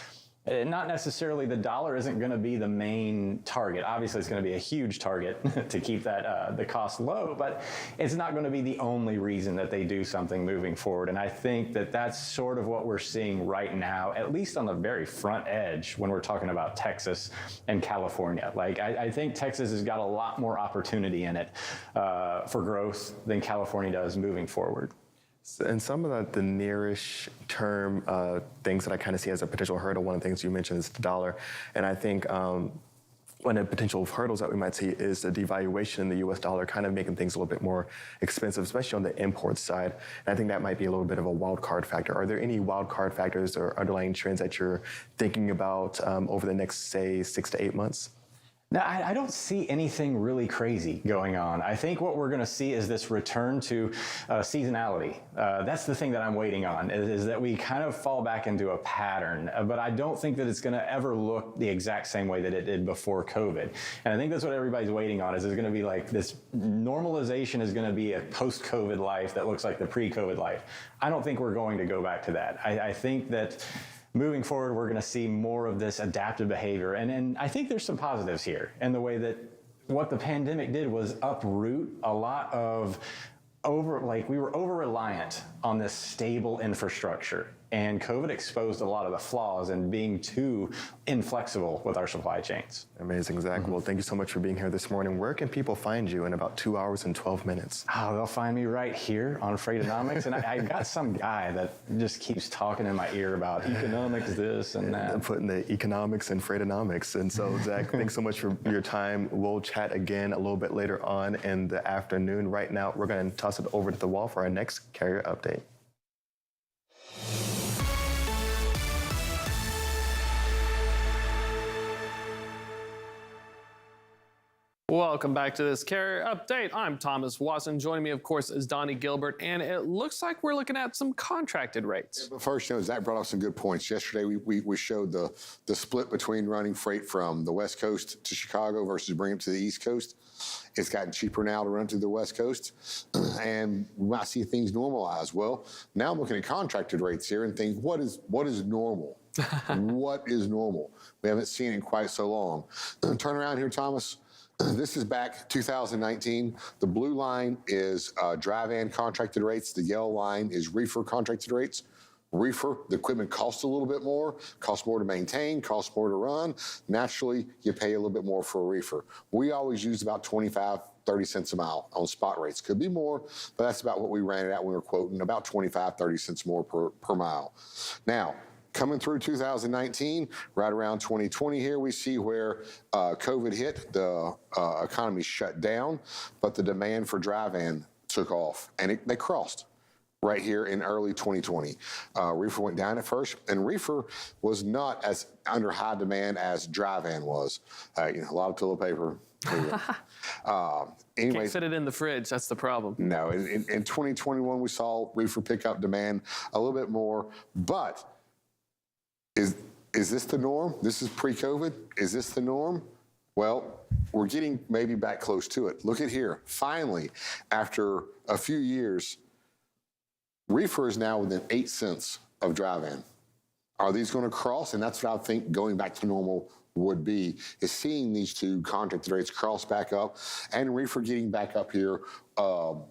Not necessarily, the dollar isn't going to be the main target. Obviously, it's going to be a huge target to keep that the cost low, but it's not going to be the only reason that they do something moving forward. And I think that that's sort of what we're seeing right now, at least on the very front edge when we're talking about Texas and California. Like, I think Texas has got a lot more opportunity in it for growth than California does moving forward. And some of the nearish term things that I kind of see as a potential hurdle, one of the things you mentioned is the dollar. And I think one of the potential hurdles that we might see is the devaluation in the US dollar, kind of making things a little bit more expensive, especially on the import side. And I think that might be a little bit of a wild card factor. Are there any wild card factors or underlying trends that you're thinking about over the next, say, 6 to 8 months? Now, I don't see anything really crazy going on. I think what we're going to see is this return to seasonality. That's the thing that I'm waiting on, is that we kind of fall back into a pattern. But I don't think that it's going to ever look the exact same way that it did before COVID. And I think that's what everybody's waiting on, is there's going to be like this normalization is going to be a post-COVID life that looks like the pre-COVID life. I don't think we're going to go back to that. I think that moving forward, we're going to see more of this adaptive behavior. And I think there's some positives here in the way that what the pandemic did was uproot a lot of we were over-reliant on this stable infrastructure. And COVID exposed a lot of the flaws in being too inflexible with our supply chains. Amazing, Zach. Well, thank you so much for being here this morning. Where can people find you in about 2 hours and 12 minutes? Oh, they'll find me right here on Freightonomics. And I got some guy that just keeps talking in my ear about economics, this and that. I'm putting the economics and Freightonomics. And so, Zach, thanks so much for your time. We'll chat again a little bit later on in the afternoon. Right now, we're going to toss it over to the wall for our next carrier update. Welcome back to this carrier update. I'm Thomas Wasson. Joining me, of course, is Donnie Gilbert, and it looks like we're looking at some contracted rates. But first, Zach brought up some good points. Yesterday, we showed the split between running freight from the West Coast to Chicago versus bringing it to the East Coast. It's gotten cheaper now to run to the West Coast, and we might see things normalize. Well, now I'm looking at contracted rates here and think, what is normal? What is normal? We haven't seen it in quite so long. Turn around here, Thomas. This is back 2019. The blue line is dry van contracted rates. The yellow line is reefer contracted rates. Reefer, the equipment costs a little bit more, costs more to maintain, costs more to run. Naturally, you pay a little bit more for a reefer. We always use about 25, 30 cents a mile on spot rates. Could be more, but that's about what we ran it at when we were quoting, about 25, 30 cents more per mile. Now, coming through 2019, right around 2020 here, we see where COVID hit, the economy shut down, but the demand for dry van took off, and they crossed right here in early 2020. Reefer went down at first, and reefer was not as under high demand as dry van was. A lot of toilet paper. Anyways, can't fit it in the fridge. That's the problem. No, in 2021, we saw reefer pick up demand a little bit more, but is this the norm? This is pre-COVID. Is this the norm? Well, we're getting maybe back close to it. Look at here. Finally, after a few years, reefer is now within 8 cents of dry van. Are these going to cross? And that's what I think going back to normal would be, is seeing these two contracted rates cross back up and reefer getting back up here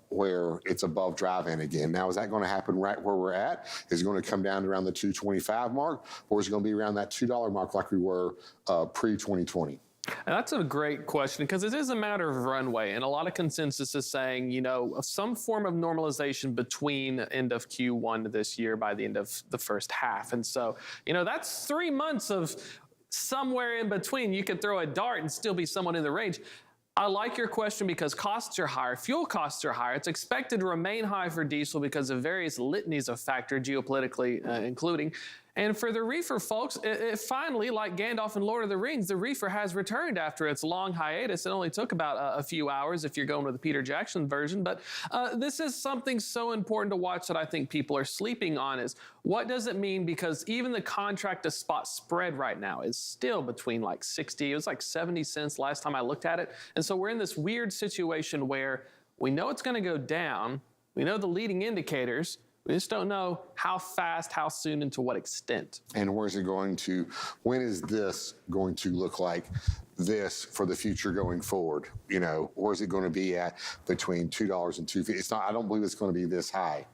where it's above dry van again. Now, is that going to happen right where we're at? Is it going to come down to around the $2.25 mark, or is it going to be around that $2 mark like we were pre-2020? And that's a great question, because it is a matter of runway, and a lot of consensus is saying, some form of normalization between end of Q1 this year by the end of the first half. And so, that's 3 months of somewhere in between. You could throw a dart and still be somewhat in the range. I like your question because costs are higher, fuel costs are higher. It's expected to remain high for diesel because of various litanies of factors, geopolitically including. And for the reefer folks, it finally, like Gandalf in Lord of the Rings, the reefer has returned after its long hiatus. It only took about a few hours if you're going with the Peter Jackson version. But this is something so important to watch that I think people are sleeping on is what does it mean? Because even the contract to spot spread right now is still between like 60, it was like 70 cents last time I looked at it. And so we're in this weird situation where we know it's going to go down. We know the leading indicators. We just don't know how fast, how soon, and to what extent. And where's it going to, when is this going to look like this for the future going forward? You know, where's it going to be at between $2 and $2.50? It's not, I don't believe it's going to be this high.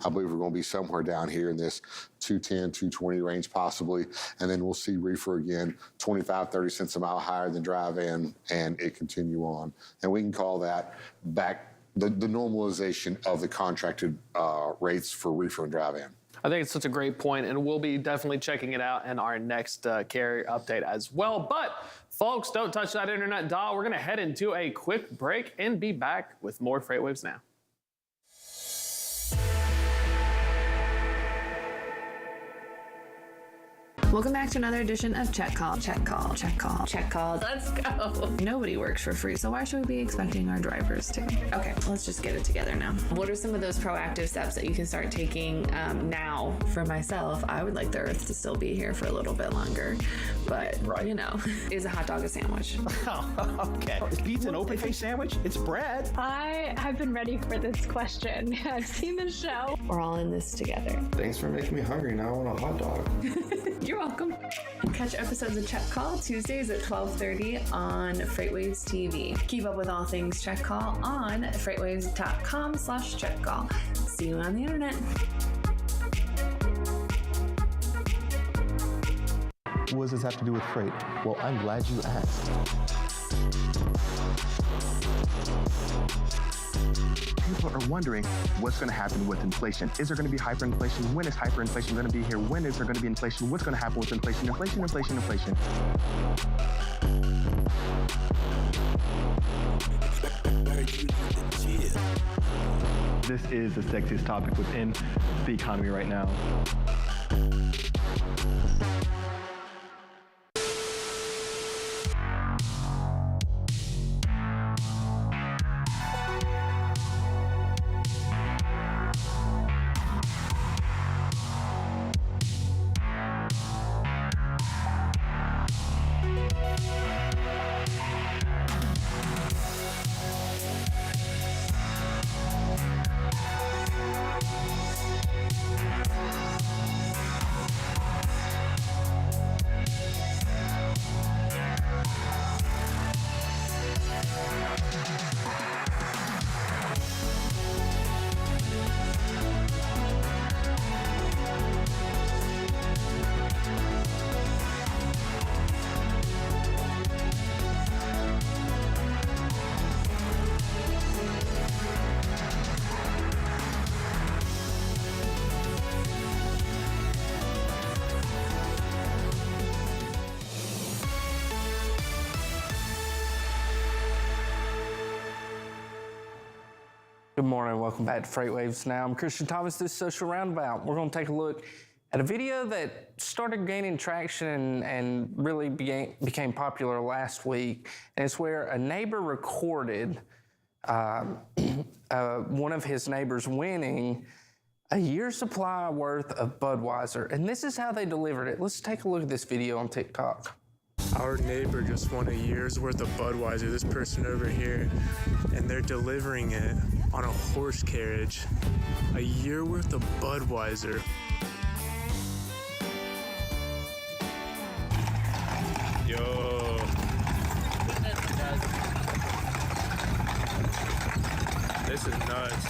I believe we're going to be somewhere down here in this $2.10, $2.20 range possibly. And then we'll see reefer again, 25, 30 cents a mile higher than drive-in, and it continue on. And we can call that back the normalization of the contracted rates for reefer and drive-in. I think it's such a great point, and we'll be definitely checking it out in our next carrier update as well. But, folks, don't touch that internet dial. We're going to head into a quick break and be back with more FreightWaves Now. Welcome back to another edition of Check Call. Check Call. Check Call. Check Call. Let's go. Nobody works for free, so why should we be expecting our drivers to? Okay, let's just get it together now. What are some of those proactive steps that you can start taking now? For myself, I would like the Earth to still be here for a little bit longer, but you know, is a hot dog a sandwich? Oh, okay. Is pizza an open face sandwich? It's bread. I have been ready for this question. I've seen the show. We're all in this together. Thanks for making me hungry. Now I want a hot dog. You're welcome. Catch episodes of Check Call Tuesdays at 12:30 on FreightWaves TV. Keep up with all things Check Call on freightwaves.com/checkcall. See you on the internet. What does this have to do with freight? Well, I'm glad you asked. People are wondering what's going to happen with inflation. Is there going to be hyperinflation? When is hyperinflation going to be here? When is there going to be inflation? What's going to happen with inflation? Inflation, inflation, inflation. This is the sexiest topic within the economy right now. Good morning, welcome back to FreightWaves Now. I'm Christian Thomas, this Social Roundabout. We're gonna take a look at a video that started gaining traction and really became popular last week. And it's where a neighbor recorded one of his neighbors winning a year's supply worth of Budweiser. And this is how they delivered it. Let's take a look at this video on TikTok. Our neighbor just won a year's worth of Budweiser, this person over here, and they're delivering it on a horse carriage. A year worth of Budweiser. Yo. This is nuts.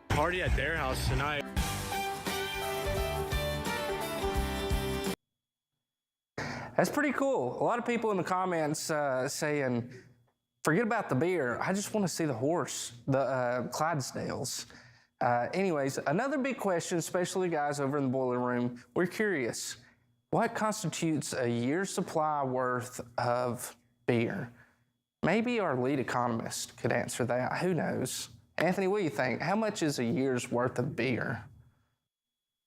Party at their house tonight. That's pretty cool. A lot of people in the comments saying, forget about the beer. I just want to see the horse, the Clydesdales. Anyways, another big question, especially guys over in the boiler room, we're curious. What constitutes a year's supply worth of beer? Maybe our lead economist could answer that. Who knows? Anthony, what do you think? How much is a year's worth of beer?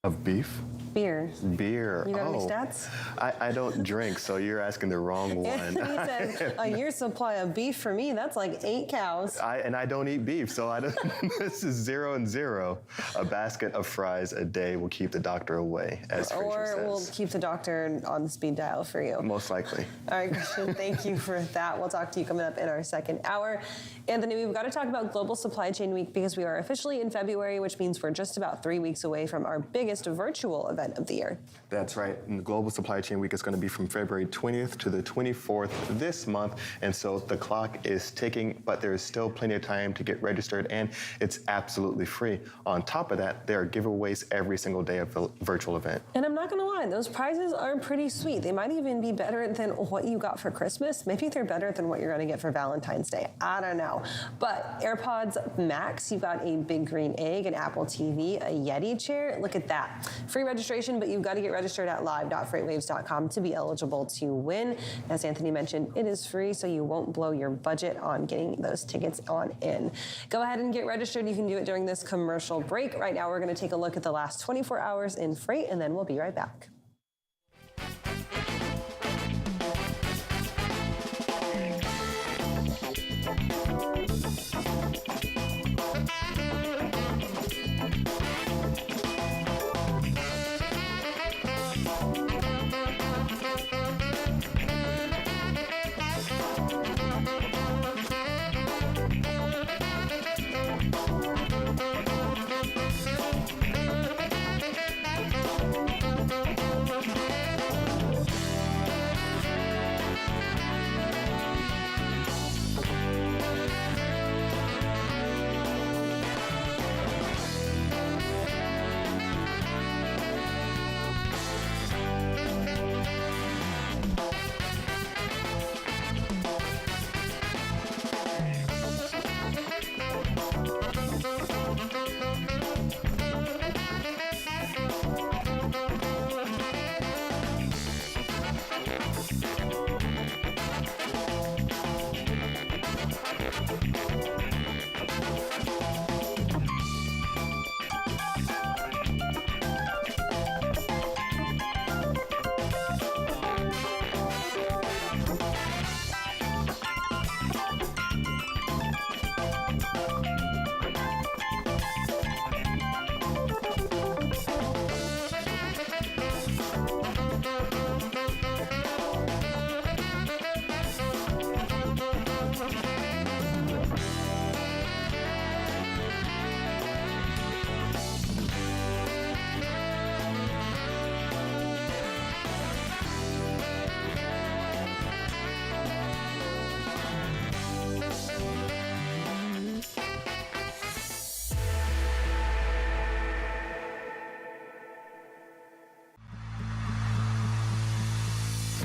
Of beef? Beer. Beer. You got any stats? I don't drink, so you're asking the wrong one. Anthony said, a year's supply of beef for me, that's like 8 cows. And I don't eat beef, so I don't. This is 0 and 0. A basket of fries a day will keep the doctor away, as Fraser says. Or we'll keep the doctor on the speed dial for you. Most likely. All right, Christian, thank you for that. We'll talk to you coming up in our second hour. Anthony, we've got to talk about Global Supply Chain Week because we are officially in February, which means we're just about 3 weeks away from our biggest virtual event of the year. That's right. And the Global Supply Chain Week is going to be from February 20th to the 24th this month. And so the clock is ticking, but there is still plenty of time to get registered, and it's absolutely free. On top of that, there are giveaways every single day of the virtual event. And I'm not going to lie, those prizes are pretty sweet. They might even be better than what you got for Christmas. Maybe they're better than what you're going to get for Valentine's Day. I don't know. But AirPods Max, you've got a big green egg, an Apple TV, a Yeti chair. Look at that. Free registration, but you've got to get registered at live.freightwaves.com to be eligible to win. As Anthony mentioned, it is free, so you won't blow your budget on getting those tickets on in. Go ahead and get registered. You can do it during this commercial break. Right now, we're going to take a look at the last 24 hours in freight, and then we'll be right back.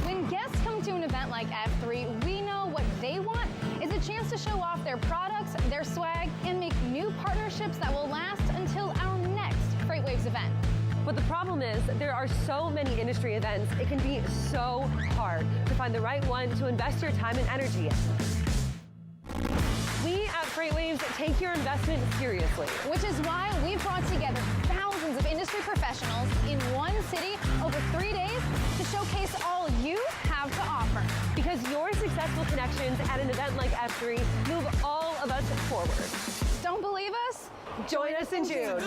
When guests come to an event like F3, we know what they want is a chance to show off their products, their swag, and make new partnerships that will last until our next FreightWaves event. But the problem is there are so many industry events, it can be so hard to find the right one to invest your time and energy in. We at FreightWaves take your investment seriously. Which is why we've brought together thousands of industry professionals in one city over 3 days to showcase all you have to offer. Because your successful connections at an event like F3 move all of us forward. Don't believe us? Join us in June.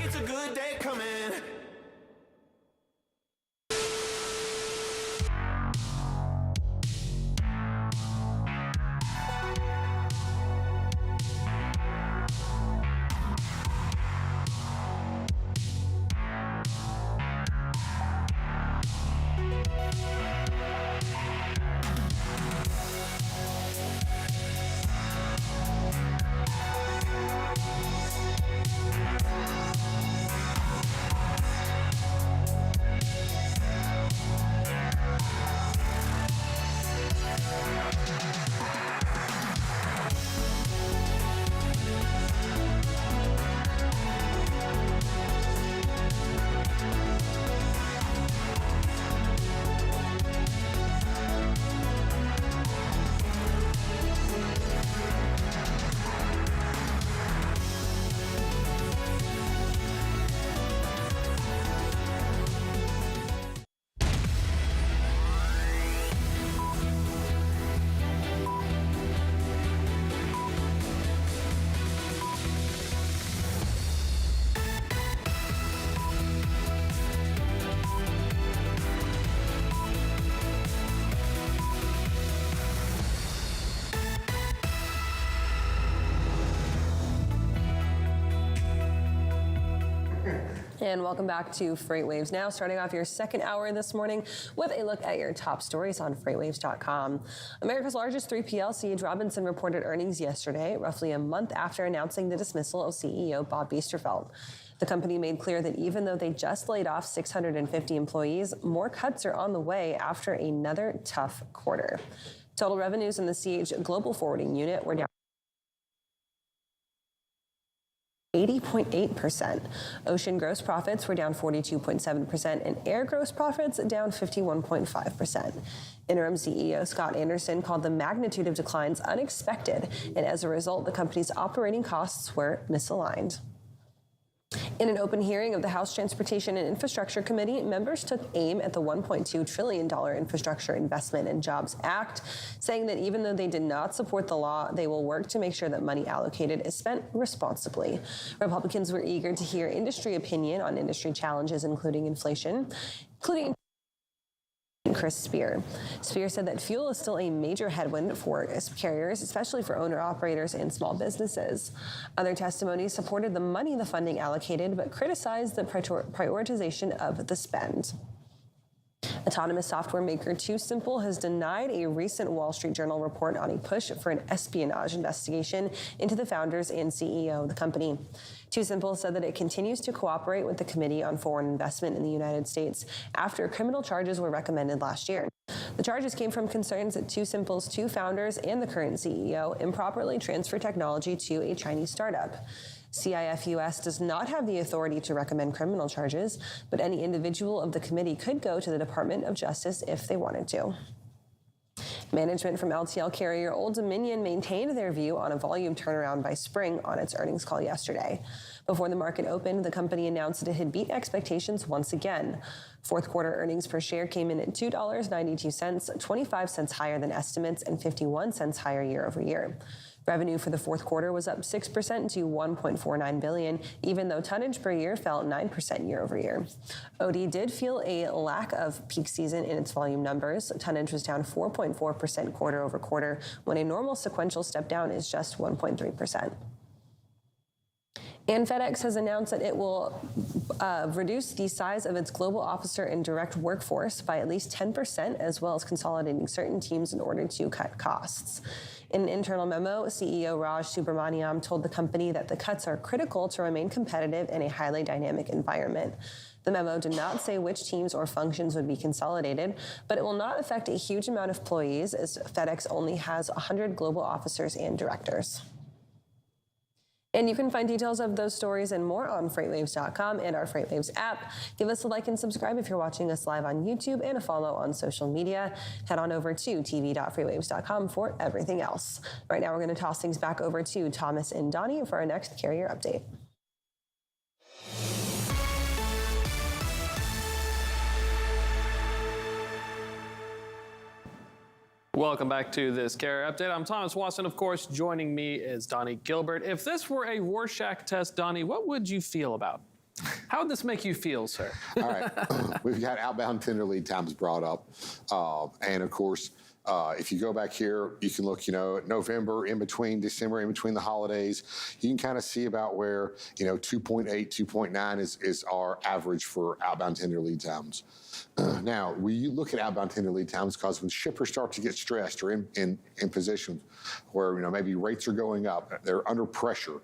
It's a good day coming. And welcome back to FreightWaves Now, starting off your second hour this morning with a look at your top stories on FreightWaves.com. America's largest 3PL, C.H. Robinson, reported earnings yesterday, roughly a month after announcing the dismissal of CEO Bob Biesterfeld. The company made clear that even though they just laid off 650 employees, more cuts are on the way after another tough quarter. Total revenues in the C.H. Global Forwarding unit were down 80.8%. Ocean gross profits were down 42.7%, and air gross profits down 51.5%. Interim CEO Scott Anderson called the magnitude of declines unexpected, and as a result, the company's operating costs were misaligned. In an open hearing of the House Transportation and Infrastructure Committee, members took aim at the $1.2 trillion Infrastructure Investment and Jobs Act, saying that even though they did not support the law, they will work to make sure that money allocated is spent responsibly. Republicans were eager to hear industry opinion on industry challenges, including inflation, Chris Spear. Spear said that fuel is still a major headwind for carriers, especially for owner-operators and small businesses. Other testimonies supported the money the funding allocated, but criticized the prioritization of the spend. Autonomous software maker TuSimple has denied a recent Wall Street Journal report on a push for an espionage investigation into the founders and CEO of the company. TuSimple said that it continues to cooperate with the Committee on Foreign Investment in the United States after criminal charges were recommended last year. The charges came from concerns that TuSimple's two founders and the current CEO improperly transferred technology to a Chinese startup. CIF-US does not have the authority to recommend criminal charges, but any individual of the committee could go to the Department of Justice if they wanted to. Management from LTL carrier Old Dominion maintained their view on a volume turnaround by spring on its earnings call yesterday. Before the market opened, the company announced that it had beat expectations once again. Fourth quarter earnings per share came in at $2.92, 25 cents higher than estimates and 51 cents higher year over year. Revenue for the fourth quarter was up 6% to $1.49 billion, even though tonnage per year fell 9% year over year. OD did feel a lack of peak season in its volume numbers. Tonnage was down 4.4% quarter over quarter, when a normal sequential step down is just 1.3%. And FedEx has announced that it will reduce the size of its global officer and direct workforce by at least 10%, as well as consolidating certain teams in order to cut costs. In an internal memo, CEO Raj Subramaniam told the company that the cuts are critical to remain competitive in a highly dynamic environment. The memo did not say which teams or functions would be consolidated, but it will not affect a huge amount of employees, as FedEx only has 100 global officers and directors. And you can find details of those stories and more on FreightWaves.com and our FreightWaves app. Give us a like and subscribe if you're watching us live on YouTube, and a follow on social media. Head on over to tv.freightwaves.com for everything else. Right now, we're going to toss things back over to Thomas and Donnie for our next carrier update. Welcome back to this carrier update. I'm Thomas Wasson, of course. Joining me is Donnie Gilbert. If this were a Rorschach test, Donnie, what would you feel about? How would this make you feel, sir? All right. We've got outbound tender lead times brought up. And of course, if you go back here, you can look, November, in between December, in between the holidays, you can kind of see about where, 2.8, 2.9 is our average for outbound tender lead times. Now, we look at outbound tender lead times because when shippers start to get stressed or in positions where, maybe rates are going up, they're under pressure,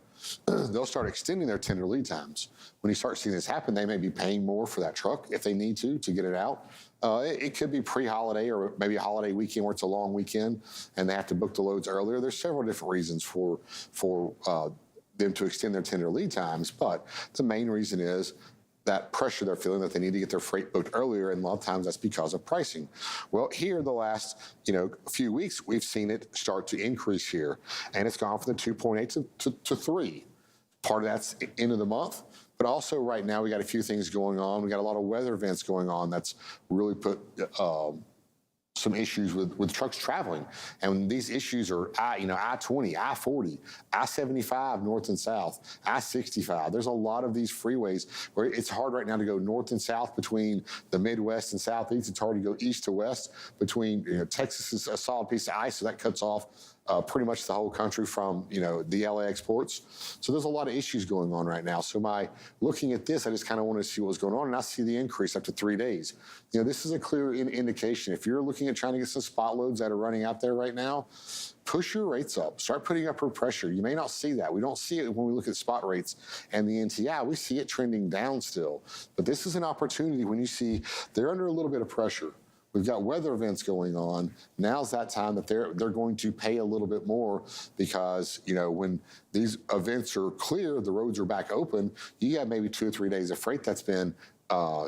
they'll start extending their tender lead times. When you start seeing this happen, they may be paying more for that truck if they need to get it out. It could be pre-holiday or maybe a holiday weekend where it's a long weekend and they have to book the loads earlier. There's several different reasons for them to extend their tender lead times, but the main reason is that pressure they're feeling that they need to get their freight booked earlier, and a lot of times that's because of pricing. Well, here the last few weeks, we've seen it start to increase here, and it's gone from the 2.8 to 3. Part of that's end of the month, but also right now we got a few things going on. We got a lot of weather events going on that's really put some issues with trucks traveling. And these issues are I-20, I-40, I-75 north and south, I-65. There's a lot of these freeways where it's hard right now to go north and south between the Midwest and Southeast. It's hard to go east to west between, Texas is a solid piece of ice, so that cuts off pretty much the whole country from, the LAX ports. So there's a lot of issues going on right now. So by looking at this, I just kind of want to see what's going on, and I see the increase up to 3 days. This is a clear indication. If you're looking at trying to get some spot loads that are running out there right now, push your rates up. Start putting upward pressure. You may not see that. We don't see it when we look at spot rates and the NTI. We see it trending down still. But this is an opportunity when you see they're under a little bit of pressure. We've got weather events going on. Now's that time that they're going to pay a little bit more because, when these events are clear, the roads are back open, you have maybe 2 or 3 days of freight that's been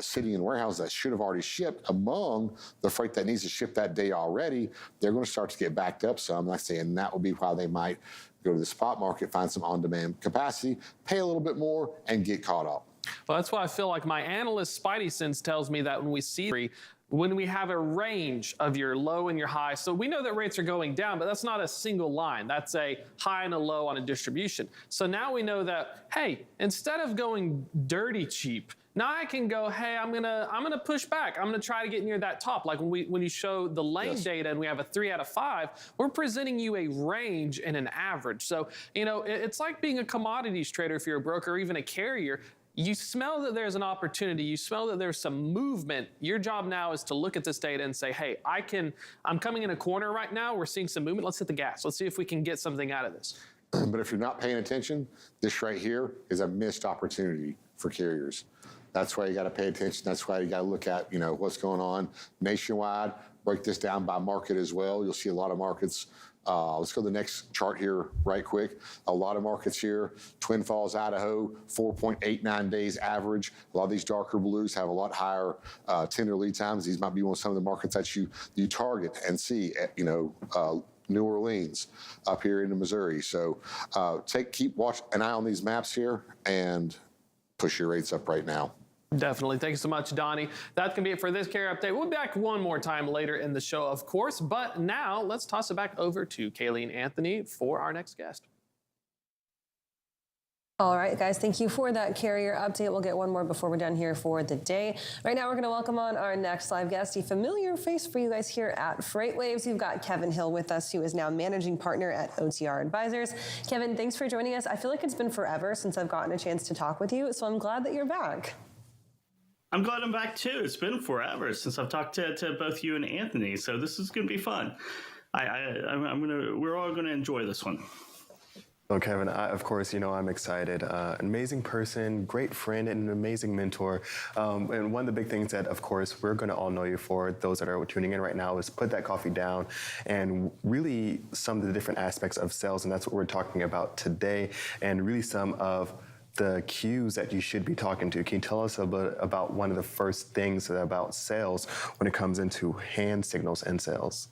sitting in warehouses that should have already shipped. Among the freight that needs to ship that day already, they're going to start to get backed up some, like I say, and that will be why they might go to the spot market, find some on-demand capacity, pay a little bit more, and get caught up. Well, that's why I feel like my analyst spidey sense tells me that when we have a range of your low and your high, so we know that rates are going down, but that's not a single line. That's a high and a low on a distribution. So now we know that, hey, instead of going dirty cheap, now I can go, hey, I'm gonna push back. I'm gonna try to get near that top. Like when you show the lane data and we have a 3 out of 5, we're presenting you a range and an average. So, it's like being a commodities trader if you're a broker or even a carrier. You smell that there's an opportunity, you smell that there's some movement. Your job now is to look at this data and say, hey, I'm coming in a corner right now, we're seeing some movement, let's hit the gas. Let's see if we can get something out of this. But if you're not paying attention, this right here is a missed opportunity for carriers. That's why you got to pay attention. That's why you got to look at, what's going on nationwide, break this down by market as well. You'll see a lot of markets. Let's go to the next chart here right quick. A lot of markets here. Twin Falls, Idaho, 4.89 days average. A lot of these darker blues have a lot higher tender lead times. These might be some of the markets that you target and see, New Orleans up here into Missouri. So keep an eye on these maps here and push your rates up right now. Definitely. Thank you so much, Donnie. That's going to be it for this carrier update. We'll be back one more time later in the show, of course. But now let's toss it back over to Kaylee and Anthony for our next guest. All right, guys, thank you for that carrier update. We'll get one more before we're done here for the day. Right now, we're going to welcome on our next live guest, a familiar face for you guys here at FreightWaves. We've got Kevin Hill with us, who is now managing partner at OTR Advisors. Kevin, thanks for joining us. I feel like it's been forever since I've gotten a chance to talk with you, so I'm glad that you're back. I'm glad I'm back too. It's been forever since I've talked to both you and Anthony, so this is going to be fun. We're all going to enjoy this one. Well, Kevin, of course, I'm excited. Amazing person, great friend, and an amazing mentor. And one of the big things that, of course, we're going to all know you for, those that are tuning in right now, is put that coffee down and really some of the different aspects of sales. And that's what we're talking about today, and really some of the cues that you should be talking to. Can you tell us a bit about one of the first things about sales when it comes into hand signals and sales?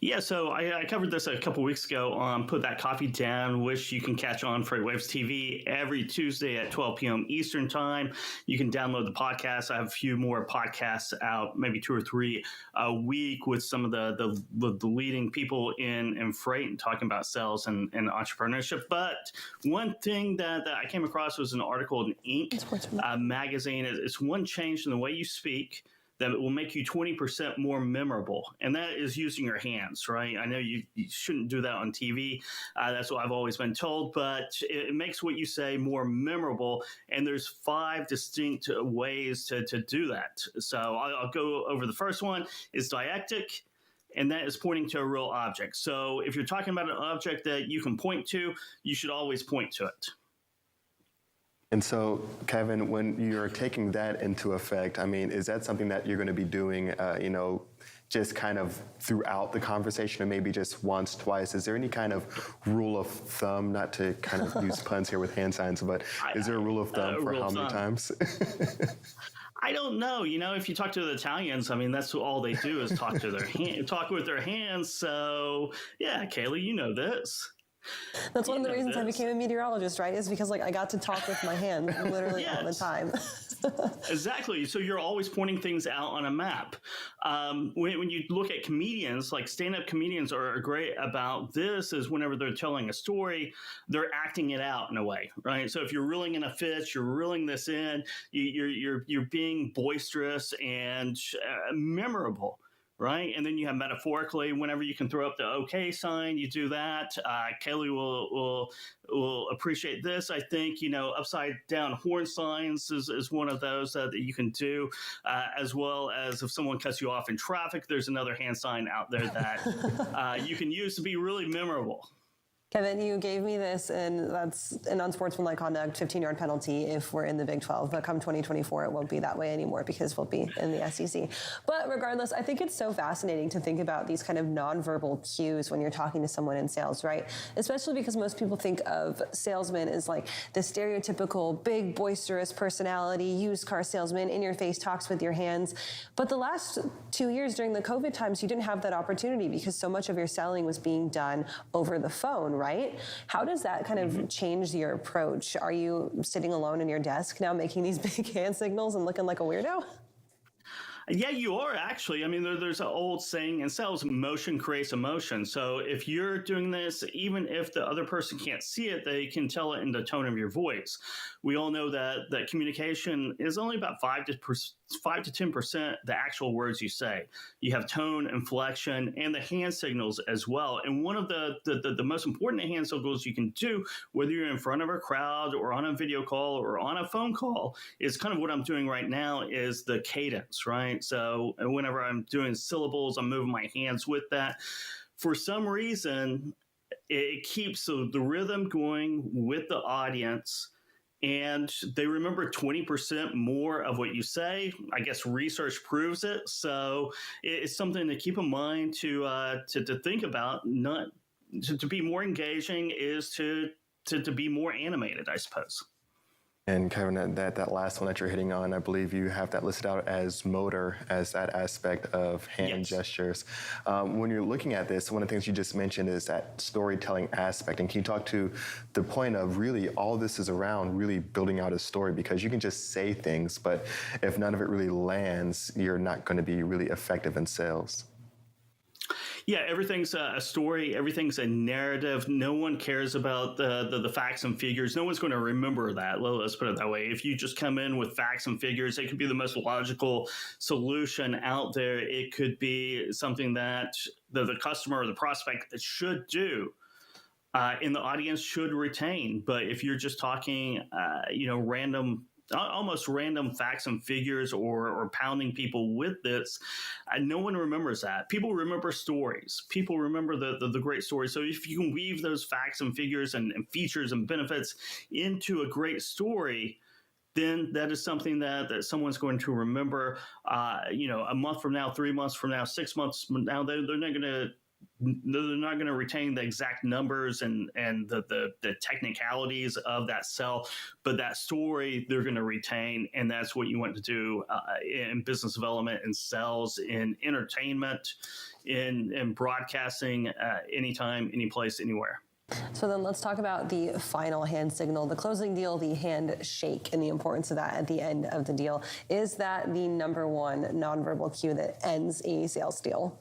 Yeah, so I covered this a couple weeks ago on Put That Coffee Down, which you can catch on FreightWaves TV every Tuesday at 12 p.m. Eastern Time. You can download the podcast. I have a few more podcasts out, maybe 2 or 3 a week, with some of the leading people in freight and talking about sales and entrepreneurship. But one thing that I came across was an article in Inc. magazine. It's one change in the way you speak that will make you 20% more memorable. And that is using your hands, right? I know you shouldn't do that on TV. That's what I've always been told, but it makes what you say more memorable. And there's 5 distinct ways to do that. So I'll go over the first one is didactic. And that is pointing to a real object. So if you're talking about an object that you can point to, you should always point to it. And so, Kevin, when you're taking that into effect, is that something that you're going to be doing, just kind of throughout the conversation, or maybe just once, twice? Is there any kind of rule of thumb, not to kind of use puns here with hand signs, but is there a rule of thumb for how many times? I don't know. If you talk to the Italians, that's all they do is talk with their hands. So, yeah, Kaylee, you know this. That's one of the reasons I became a meteorologist, right? Is because I got to talk with my hands literally all the time. Exactly. So you're always pointing things out on a map. When you look at comedians, like stand-up comedians are great about this, is whenever they're telling a story, they're acting it out in a way, right? So if you're reeling in a fit, you're reeling this in, you're being boisterous and memorable. Right. And then you have metaphorically, whenever you can throw up the OK sign, you do that. Kaylee will appreciate this. I think, upside down horn signs is one of those that you can do, as well as if someone cuts you off in traffic, there's another hand sign out there that you can use to be really memorable. Kevin, you gave me this, and that's an unsportsmanlike conduct 15-yard penalty if we're in the Big 12. But come 2024, it won't be that way anymore because we'll be in the SEC. But regardless, I think it's so fascinating to think about these kind of nonverbal cues when you're talking to someone in sales, right? Especially because most people think of salesmen as like the stereotypical big, boisterous personality, used car salesman, in your face, talks with your hands. But the last 2 years during the COVID times, you didn't have that opportunity because so much of your selling was being done over the phone, right? How does that kind of change your approach? Are you sitting alone in your desk now making these big hand signals and looking like a weirdo? Yeah, you are actually. I mean, there's an old saying in sales, motion creates emotion. So if you're doing this, even if the other person can't see it, they can tell it in the tone of your voice. We all know that communication is only about 5 to 10% the actual words you say. You have tone, inflection, and the hand signals as well. And one of the most important hand signals you can do, whether you're in front of a crowd or on a video call or on a phone call, is kind of what I'm doing right now, is the cadence, right? So whenever I'm doing syllables, I'm moving my hands with that. For some reason, it keeps the rhythm going with the audience, and they remember 20% more of what you say. I guess research proves it. So it's something to keep in mind, to think about. Not to be more engaging is to be more animated, I suppose. And Kevin, that last one that you're hitting on, I believe you have that listed out as motor, as that aspect of hand gestures. When you're looking at this, one of the things you just mentioned is that storytelling aspect. And can you talk to the point of really all this is around really building out a story? Because you can just say things, but if none of it really lands, you're not going to be really effective in sales. Yeah, everything's a story. Everything's a narrative. No one cares about the facts and figures. No one's going to remember that. Let's put it that way. If you just come in with facts and figures, it could be the most logical solution out there. It could be something that the customer or the prospect should do. And the audience should retain. But if you're just talking, almost random facts and figures or pounding people with this, no one remembers that. People remember stories. People remember the great stories. So if you can weave those facts and figures and features and benefits into a great story, then that is something that someone's going to remember, a month from now, 3 months from now, 6 months from now. They're not going to retain the exact numbers and the technicalities of that sell, but that story they're going to retain, and that's what you want to do in business development, in sales, in entertainment, in broadcasting, anytime, any place, anywhere. So then let's talk about the final hand signal, the closing deal, the handshake, and the importance of that at the end of the deal. Is that the number one nonverbal cue that ends a sales deal?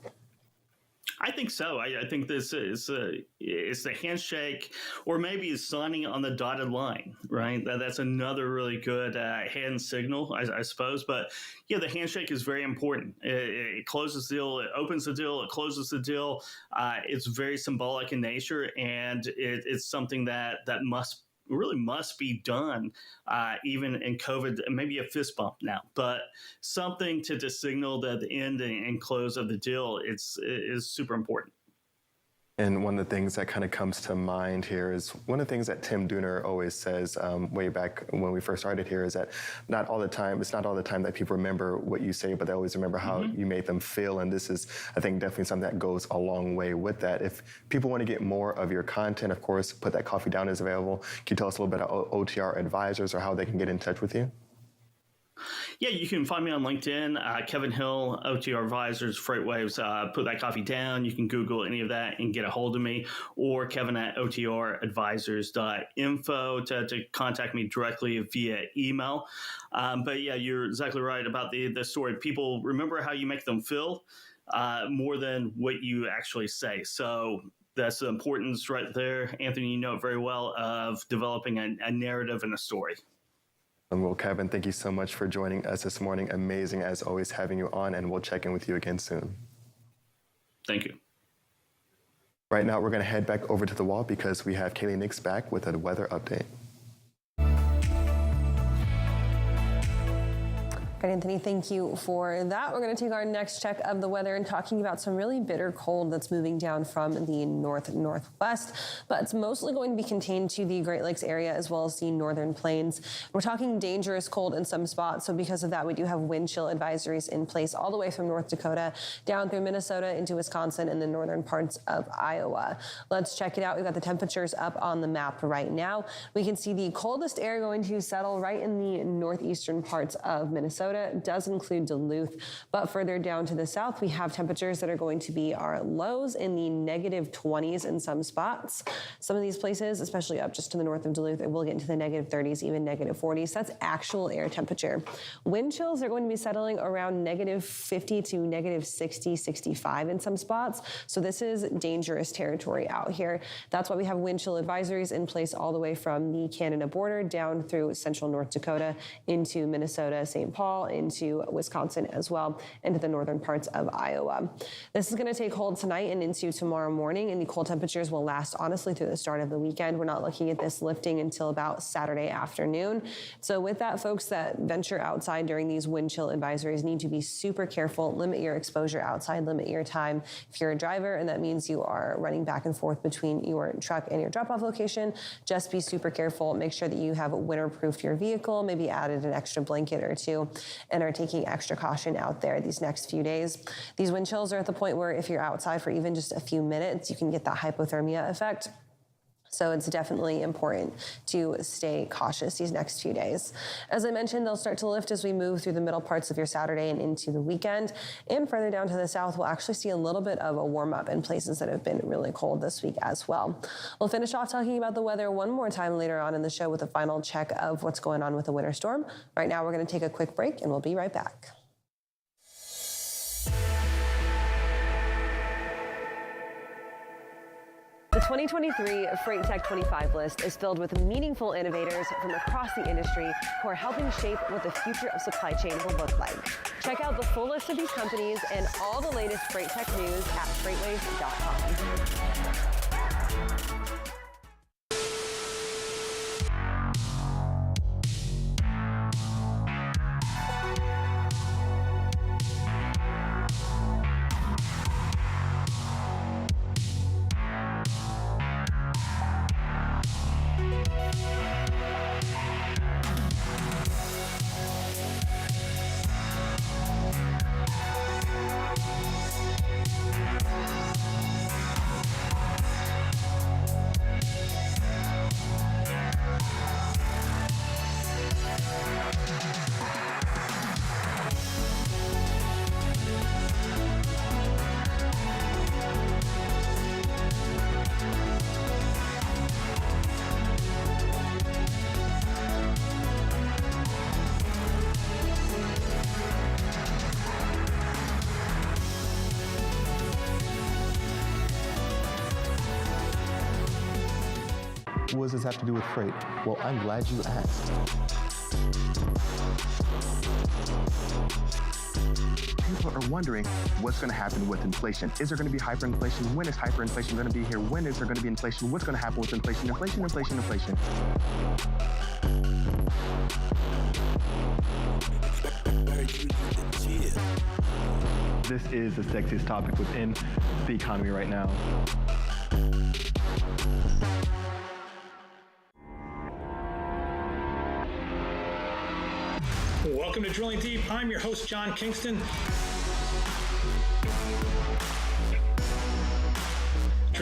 I think so. I think this is it's the handshake, or maybe it's signing on the dotted line, right? That's another really good hand signal, I suppose. But yeah, the handshake is very important. It closes the deal, it opens the deal, it closes the deal. It's very symbolic in nature, and it's something that must be done, even in COVID. Maybe a fist bump now, but something to signal that the end and close of the deal is super important. And one of the things that kind of comes to mind here is one of the things that Tim Dooner always says way back when we first started here is that it's not all the time that people remember what you say, but they always remember how you made them feel. And this is, I think, definitely something that goes a long way with that. If people want to get more of your content, of course, Put That Coffee Down is available. Can you tell us a little bit about OTR advisors or how they can get in touch with you? Yeah, you can find me on LinkedIn, Kevin Hill, OTR Advisors, FreightWaves. Put that coffee down. You can Google any of that and get a hold of me, or Kevin at otradvisors.info to contact me directly via email. But yeah, you're exactly right about the story. People remember how you make them feel more than what you actually say. So that's the importance right there. Anthony, you know it very well, of developing a narrative and a story. Well, Kevin, thank you so much for joining us this morning. Amazing, as always, having you on, and we'll check in with you again soon. Thank you. Right now, we're going to head back over to the wall because we have Kaylee Nix back with a weather update. Right, Anthony, thank you for that. We're going to take our next check of the weather and talking about some really bitter cold that's moving down from the northwest, but it's mostly going to be contained to the Great Lakes area as well as the northern plains. We're talking dangerous cold in some spots, so because of that, we do have wind chill advisories in place all the way from North Dakota down through Minnesota into Wisconsin and the northern parts of Iowa. Let's check it out. We've got the temperatures up on the map right now. We can see the coldest air going to settle right in the northeastern parts of Minnesota. It does include Duluth, but further down to the south, we have temperatures that are going to be our lows in the negative 20s in some spots. Some of these places, especially up just to the north of Duluth, it will get into the negative 30s, even negative 40s. That's actual air temperature. Wind chills are going to be settling around negative 50 to negative 60, 65 in some spots. So this is dangerous territory out here. That's why we have wind chill advisories in place all the way from the Canada border down through central North Dakota into Minnesota, St. Paul, into Wisconsin as well, into the northern parts of Iowa. This is going to take hold tonight and into tomorrow morning, and the cold temperatures will last honestly through the start of the weekend. We're not looking at this lifting until about Saturday afternoon. So with that, folks that venture outside during these wind chill advisories need to be super careful, limit your exposure outside, limit your time. If you're a driver and that means you are running back and forth between your truck and your drop-off location, just be super careful. Make sure that you have winter-proofed your vehicle, maybe added an extra blanket or two, and are taking extra caution out there these next few days. These wind chills are at the point where if you're outside for even just a few minutes, you can get that hypothermia effect. So it's definitely important to stay cautious these next few days. As I mentioned, they'll start to lift as we move through the middle parts of your Saturday and into the weekend. And further down to the south, we'll actually see a little bit of a warm up in places that have been really cold this week as well. We'll finish off talking about the weather one more time later on in the show with a final check of what's going on with the winter storm. Right now, we're going to take a quick break and we'll be right back. The 2023 Freight Tech 25 list is filled with meaningful innovators from across the industry who are helping shape what the future of supply chain will look like. Check out the full list of these companies and all the latest Freight Tech news at FreightWaves.com. What does this have to do with freight? Well, I'm glad you asked. People are wondering what's going to happen with inflation. Is there going to be hyperinflation? When is hyperinflation going to be here? When is there going to be inflation? What's going to happen with inflation? Inflation. This is the sexiest topic within the economy right now. Welcome to Drilling Deep. I'm your host, John Kingston.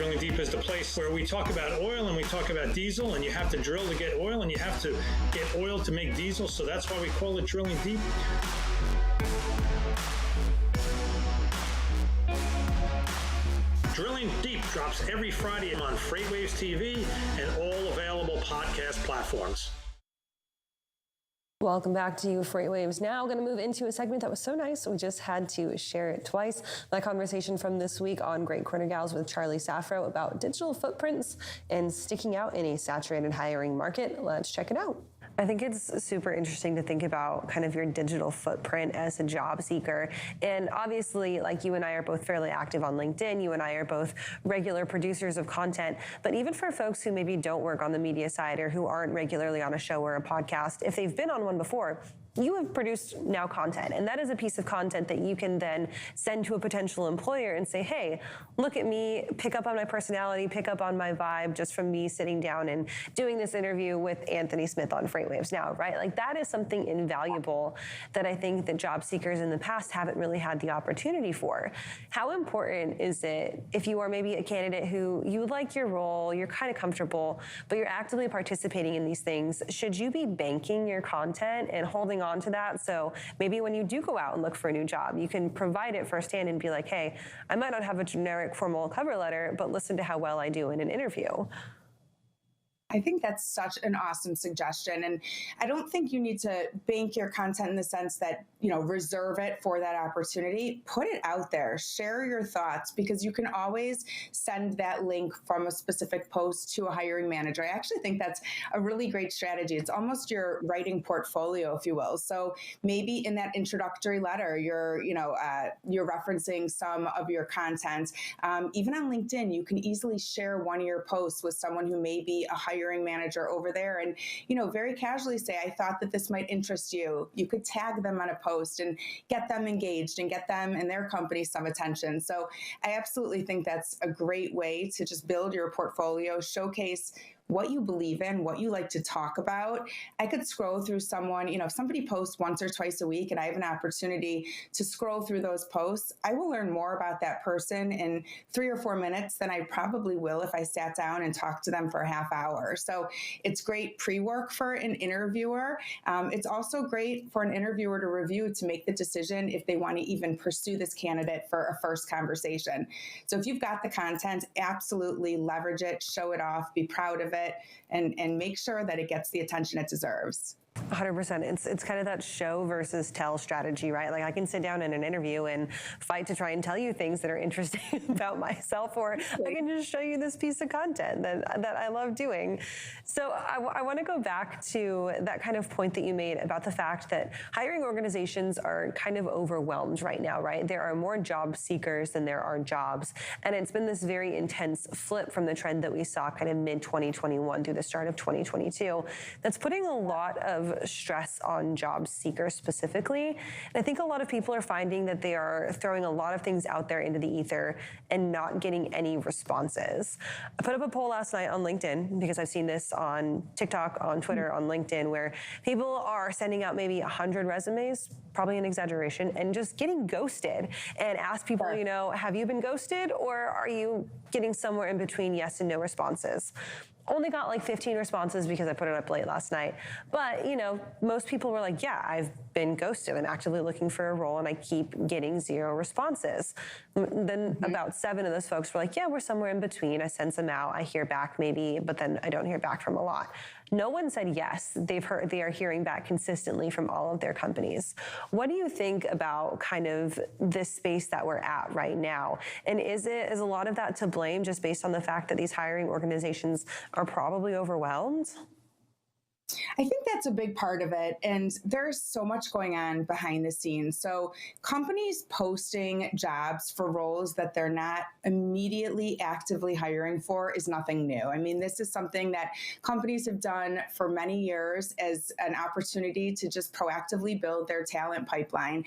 Drilling Deep is the place where we talk about oil and we talk about diesel, and you have to drill to get oil and you have to get oil to make diesel. So that's why we call it Drilling Deep. Drilling Deep drops every Friday on FreightWaves TV and all available podcast platforms. Welcome back to FreightWaves Now. Going to move into a segment that was so nice, we just had to share it twice. My conversation from this week on Great Corner Gals with Charlie Safro about digital footprints and sticking out in a saturated hiring market. Let's check it out. I think it's super interesting to think about kind of your digital footprint as a job seeker. And obviously, like you and I are both fairly active on LinkedIn, you and I are both regular producers of content, but even for folks who maybe don't work on the media side or who aren't regularly on a show or a podcast, if they've been on one before, you have produced now content, and that is a piece of content that you can then send to a potential employer and say, hey, look at me, pick up on my personality, pick up on my vibe just from me sitting down and doing this interview with Anthony Smith on FreightWaves Now, right? Like that is something invaluable that I think that job seekers in the past haven't really had the opportunity for. How important is it if you are maybe a candidate who you like your role, you're kind of comfortable, but you're actively participating in these things? Should you be banking your content and holding on to that? So maybe when you do go out and look for a new job, you can provide it firsthand and be like, hey, I might not have a generic formal cover letter, but listen to how well I do in an interview. I think that's such an awesome suggestion. And I don't think you need to bank your content in the sense that, reserve it for that opportunity. Put it out there, share your thoughts, because you can always send that link from a specific post to a hiring manager. I actually think that's a really great strategy. It's almost your writing portfolio, if you will. So maybe in that introductory letter, you're referencing some of your content. Even on LinkedIn, you can easily share one of your posts with someone who may be a hiring manager over there and, very casually say, I thought that this might interest you. You could tag them on a post and get them engaged and get them and their company some attention. So I absolutely think that's a great way to just build your portfolio, showcase what you believe in, what you like to talk about. I could scroll through someone, if somebody posts once or twice a week and I have an opportunity to scroll through those posts, I will learn more about that person in 3 or 4 minutes than I probably will if I sat down and talked to them for a half hour. So it's great pre-work for an interviewer. It's also great for an interviewer to review to make the decision if they want to even pursue this candidate for a first conversation. So if you've got the content, absolutely leverage it, show it off, be proud of it, and make sure that it gets the attention it deserves. 100%. It's kind of that show versus tell strategy, right? Like I can sit down in an interview and fight to try and tell you things that are interesting about myself, or I can just show you this piece of content that I love doing. So I want to go back to that kind of point that you made about the fact that hiring organizations are kind of overwhelmed right now, right? There are more job seekers than there are jobs. And it's been this very intense flip from the trend that we saw kind of mid-2021 through the start of 2022 that's putting a lot of stress on job seekers specifically. And I think a lot of people are finding that they are throwing a lot of things out there into the ether and not getting any responses. I put up a poll last night on LinkedIn because I've seen this on TikTok, on Twitter, on LinkedIn, where people are sending out maybe 100 resumes, probably an exaggeration, and just getting ghosted, and ask people, have you been ghosted, or are you getting somewhere in between yes and no responses? Only got like 15 responses because I put it up late last night. But, most people were like, yeah, I've been ghosted. I'm actively looking for a role and I keep getting 0 responses. Then about 7 of those folks were like, yeah, we're somewhere in between. I send some out, I hear back maybe, but then I don't hear back from a lot. No one said yes. They are hearing back consistently from all of their companies. What do you think about kind of this space that we're at right now? And is a lot of that to blame just based on the fact that these hiring organizations are probably overwhelmed? I think that's a big part of it. And there's so much going on behind the scenes. So companies posting jobs for roles that they're not immediately actively hiring for is nothing new. I mean, this is something that companies have done for many years as an opportunity to just proactively build their talent pipeline.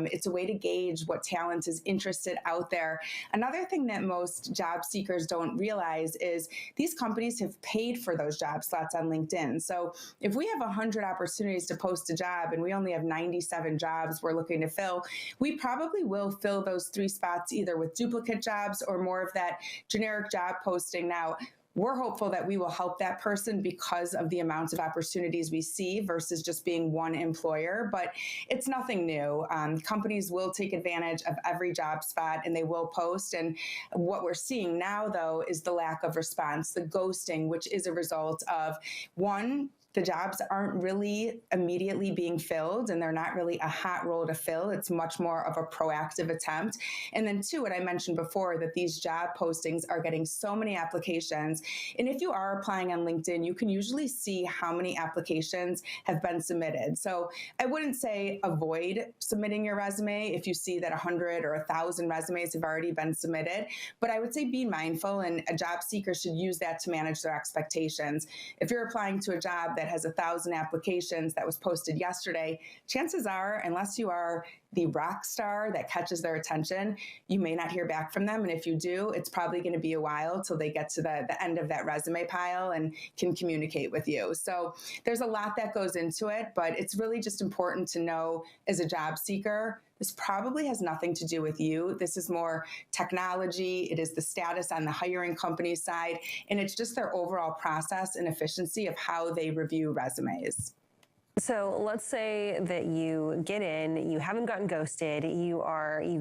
It's a way to gauge what talent is interested out there. Another thing that most job seekers don't realize is these companies have paid for those job slots on LinkedIn. So if we have 100 opportunities to post a job and we only have 97 jobs we're looking to fill, we probably will fill those 3 spots either with duplicate jobs or more of that generic job posting. Now, we're hopeful that we will help that person because of the amounts of opportunities we see versus just being one employer, but it's nothing new. Companies will take advantage of every job spot and they will post. And what we're seeing now, though, is the lack of response, the ghosting, which is a result of, one, the jobs aren't really immediately being filled and they're not really a hot role to fill. It's much more of a proactive attempt. And then 2, what I mentioned before, that these job postings are getting so many applications. And if you are applying on LinkedIn, you can usually see how many applications have been submitted. So I wouldn't say avoid submitting your resume if you see that 100 or 1,000 resumes have already been submitted. But I would say be mindful, and a job seeker should use that to manage their expectations. If you're applying to a job that has 1,000 applications that was posted yesterday, chances are, unless you are the rock star that catches their attention, you may not hear back from them. And if you do, it's probably going to be a while till they get to the end of that resume pile and can communicate with you. So there's a lot that goes into it, but it's really just important to know as a job seeker, this probably has nothing to do with you. This is more technology. It is the status on the hiring company side, and it's just their overall process and efficiency of how they review resumes. So let's say that you get in, you haven't gotten ghosted, you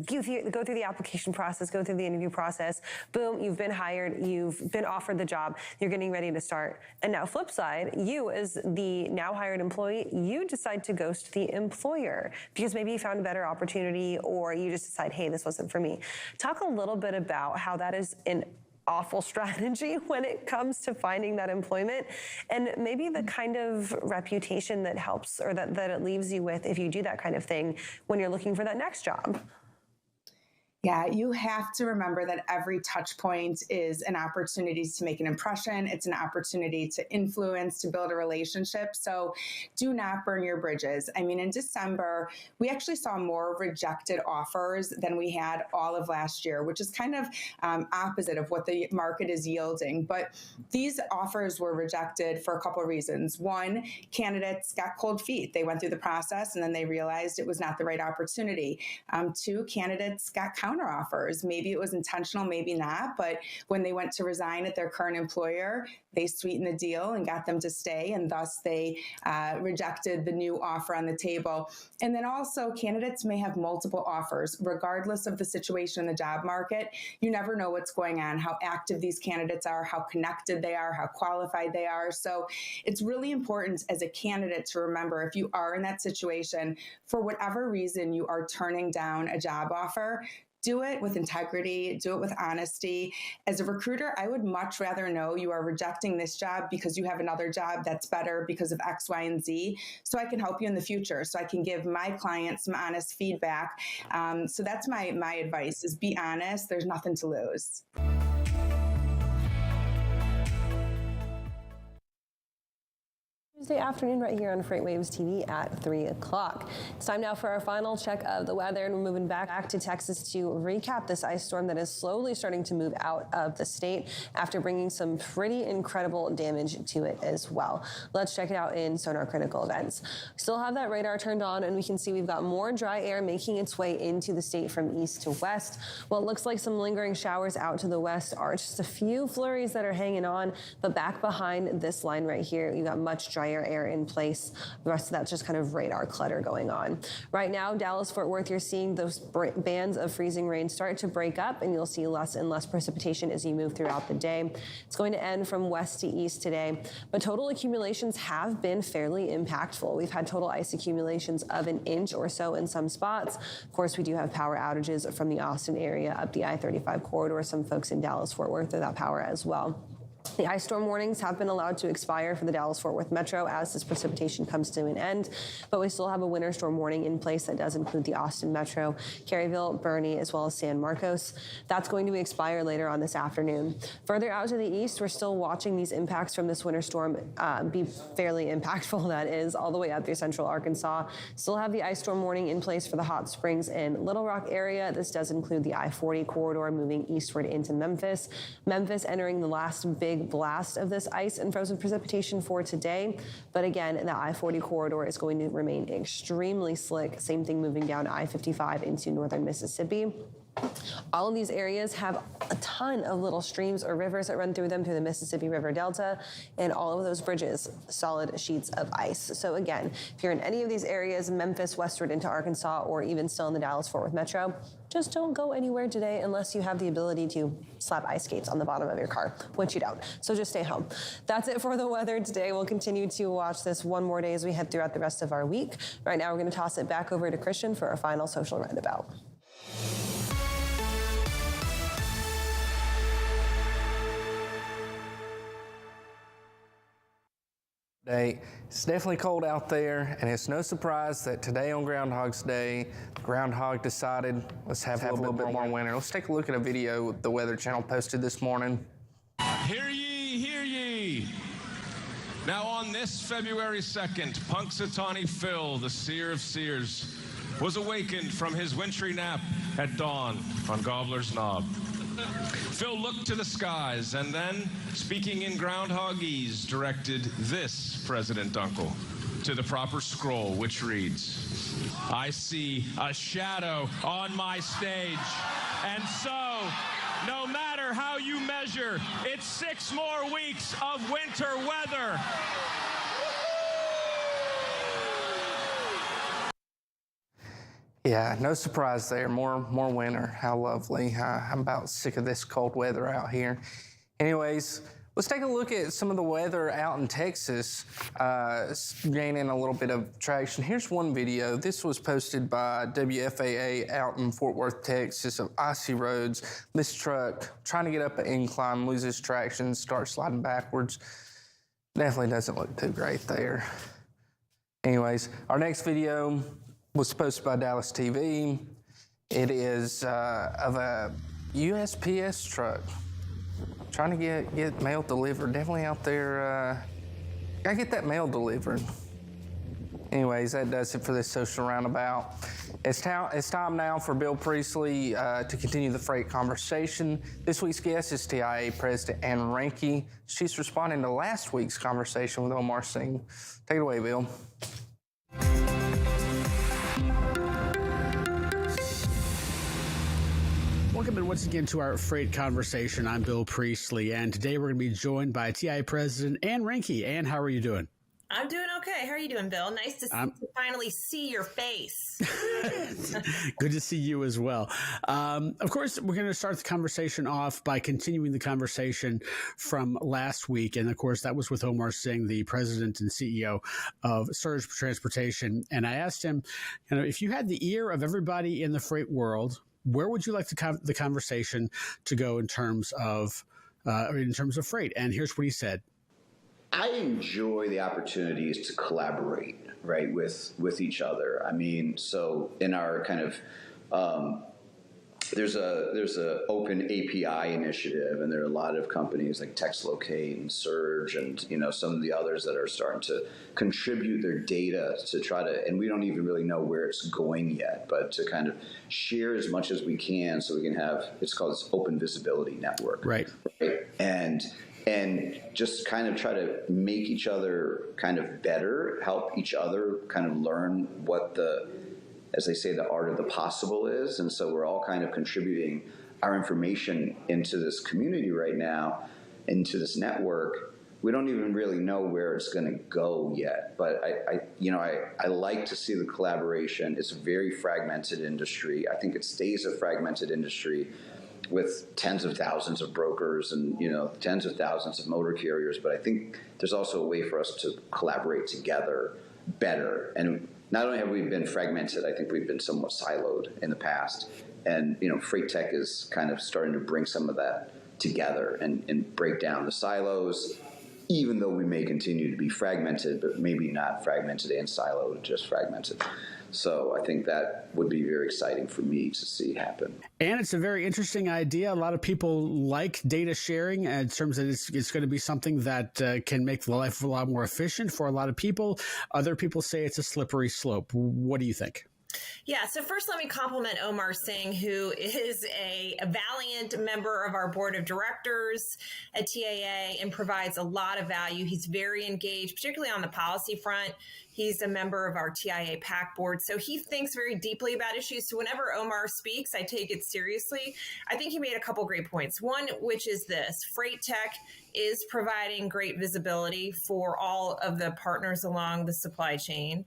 go through the application process, go through the interview process, boom, you've been hired, you've been offered the job, you're getting ready to start. And now flip side, you as the now hired employee, you decide to ghost the employer because maybe you found a better opportunity or you just decide, hey, this wasn't for me. Talk a little bit about how that is an awful strategy when it comes to finding that employment, and maybe the kind of reputation that helps or that it leaves you with if you do that kind of thing when you're looking for that next job. Yeah, you have to remember that every touch point is an opportunity to make an impression. It's an opportunity to influence, to build a relationship. So do not burn your bridges. I mean, in December, we actually saw more rejected offers than we had all of last year, which is kind of opposite of what the market is yielding. But these offers were rejected for a couple of reasons. One, candidates got cold feet. They went through the process and then they realized it was not the right opportunity. 2, candidates got counteroffers. Maybe it was intentional, maybe not, but when they went to resign at their current employer, they sweetened the deal and got them to stay, and thus they rejected the new offer on the table. And then also, candidates may have multiple offers, regardless of the situation in the job market. You never know what's going on, how active these candidates are, how connected they are, how qualified they are. So it's really important as a candidate to remember, if you are in that situation, for whatever reason you are turning down a job offer, do it with integrity, do it with honesty. As a recruiter, I would much rather know you are rejecting this job because you have another job that's better because of X, Y, and Z, so I can help you in the future, so I can give my clients some honest feedback. So that's my advice, is be honest. There's nothing to lose. Tuesday afternoon right here on FreightWaves TV at 3 o'clock. It's time now for our final check of the weather, and we're moving back to Texas to recap this ice storm that is slowly starting to move out of the state after bringing some pretty incredible damage to it as well. Let's check it out in Sonar Critical Events. We still have that radar turned on, and we can see we've got more dry air making its way into the state from east to west. What looks like some lingering showers out to the west are just a few flurries that are hanging on, but back behind this line right here, you've got much drier air in place. The rest of that's just kind of radar clutter going on. Right now, Dallas-Fort Worth, you're seeing those bands of freezing rain start to break up, and you'll see less and less precipitation as you move throughout the day. It's going to end from west to east today, but total accumulations have been fairly impactful. We've had total ice accumulations of 1 inch or so in some spots. Of course, we do have power outages from the Austin area up the I-35 corridor. Some folks in Dallas-Fort Worth without power as well. The ice storm warnings have been allowed to expire for the Dallas-Fort Worth Metro as this precipitation comes to an end, but we still have a winter storm warning in place that does include the Austin Metro, Caryville, Bernie, as well as San Marcos. That's going to expire later on this afternoon. Further out to the east, we're still watching these impacts from this winter storm be fairly impactful, that is, all the way up through central Arkansas. Still have the ice storm warning in place for the Hot Springs and Little Rock area. This does include the I-40 corridor moving eastward into Memphis. Memphis entering the last big blast of this ice and frozen precipitation for today. But again, the I-40 corridor is going to remain extremely slick. Same thing moving down I-55 into northern Mississippi. All of these areas have a ton of little streams or rivers that run through them through the Mississippi River Delta, and all of those bridges, solid sheets of ice. So again, if you're in any of these areas, Memphis, westward into Arkansas, or even still in the Dallas-Fort Worth Metro, just don't go anywhere today unless you have the ability to slap ice skates on the bottom of your car, which you don't. So just stay home. That's it for the weather today. We'll continue to watch this one more day as we head throughout the rest of our week. Right now, we're going to toss it back over to Christian for our final social roundabout. It's definitely cold out there, and it's no surprise that today on Groundhog's Day, Groundhog decided let's have a little bit more winter. Let's take a look at a video the Weather Channel posted this morning. Hear ye, hear ye. Now on this February 2nd, Punxsutawney Phil, the seer of seers, was awakened from his wintry nap at dawn on Gobbler's Knob. Phil looked to the skies and then, speaking in groundhogese, directed this President Dunkel to the proper scroll, which reads, I see a shadow on my stage, and so, no matter how you measure, it's 6 more weeks of winter weather. Yeah, no surprise there. More winter. How lovely. I'm about sick of this cold weather out here. Anyways, let's take a look at some of the weather out in Texas, gaining a little bit of traction. Here's one video. This was posted by WFAA out in Fort Worth, Texas, of icy roads. This truck trying to get up an incline, loses traction, starts sliding backwards. Definitely doesn't look too great there. Anyways, our next video was posted by Dallas TV. It is of a USPS truck trying to get mail delivered. Definitely out there, gotta get that mail delivered. Anyways, that does it for this social roundabout. It's time now for Bill Priestley to continue the freight conversation. This week's guest is TIA President Anne Reinke. She's responding to last week's conversation with Omar Singh. Take it away, Bill. Welcome once again to our freight conversation. I'm Bill Priestley, and today we're going to be joined by TIA President Anne Reinke. Anne, how are you doing? I'm doing okay. How are you doing, Bill? Nice to finally see your face. Good to see you as well. Of course, we're going to start the conversation off by continuing the conversation from last week. And of course, that was with Omar Singh, the president and CEO of Surge Transportation. And I asked him, if you had the ear of everybody in the freight world, where would you like the conversation to go in terms of freight? And here's what he said. I enjoy the opportunities to collaborate, right, with each other. I mean, so in our kind of there's a open API initiative, and there are a lot of companies like TextLocate and Surge and some of the others that are starting to contribute their data to try to, and we don't even really know where it's going yet, but to kind of share as much as we can so we can have, it's called this open visibility network. Right. And just kind of try to make each other kind of better, help each other kind of learn what the, as they say, the art of the possible is. And so we're all kind of contributing our information into this community right now, into this network. We don't even really know where it's going to go yet, but I like to see the collaboration. It's a very fragmented industry. I think it stays a fragmented industry with tens of thousands of brokers and tens of thousands of motor carriers. But I think there's also a way for us to collaborate together better. And not only have we been fragmented, I think we've been somewhat siloed in the past. And Freight Tech is kind of starting to bring some of that together and break down the silos, even though we may continue to be fragmented, but maybe not fragmented and siloed, just fragmented. So I think that would be very exciting for me to see happen. And it's a very interesting idea. A lot of people like data sharing in terms of it's going to be something that can make life a lot more efficient for a lot of people. Other people say it's a slippery slope. What do you think? Yeah, so first let me compliment Omar Singh, who is a valiant member of our board of directors at TAA and provides a lot of value. He's very engaged, particularly on the policy front. He's a member of our TIA PAC board, so he thinks very deeply about issues. So whenever Omar speaks, I take it seriously. I think he made a couple great points. One, which is this: Freight Tech is providing great visibility for all of the partners along the supply chain.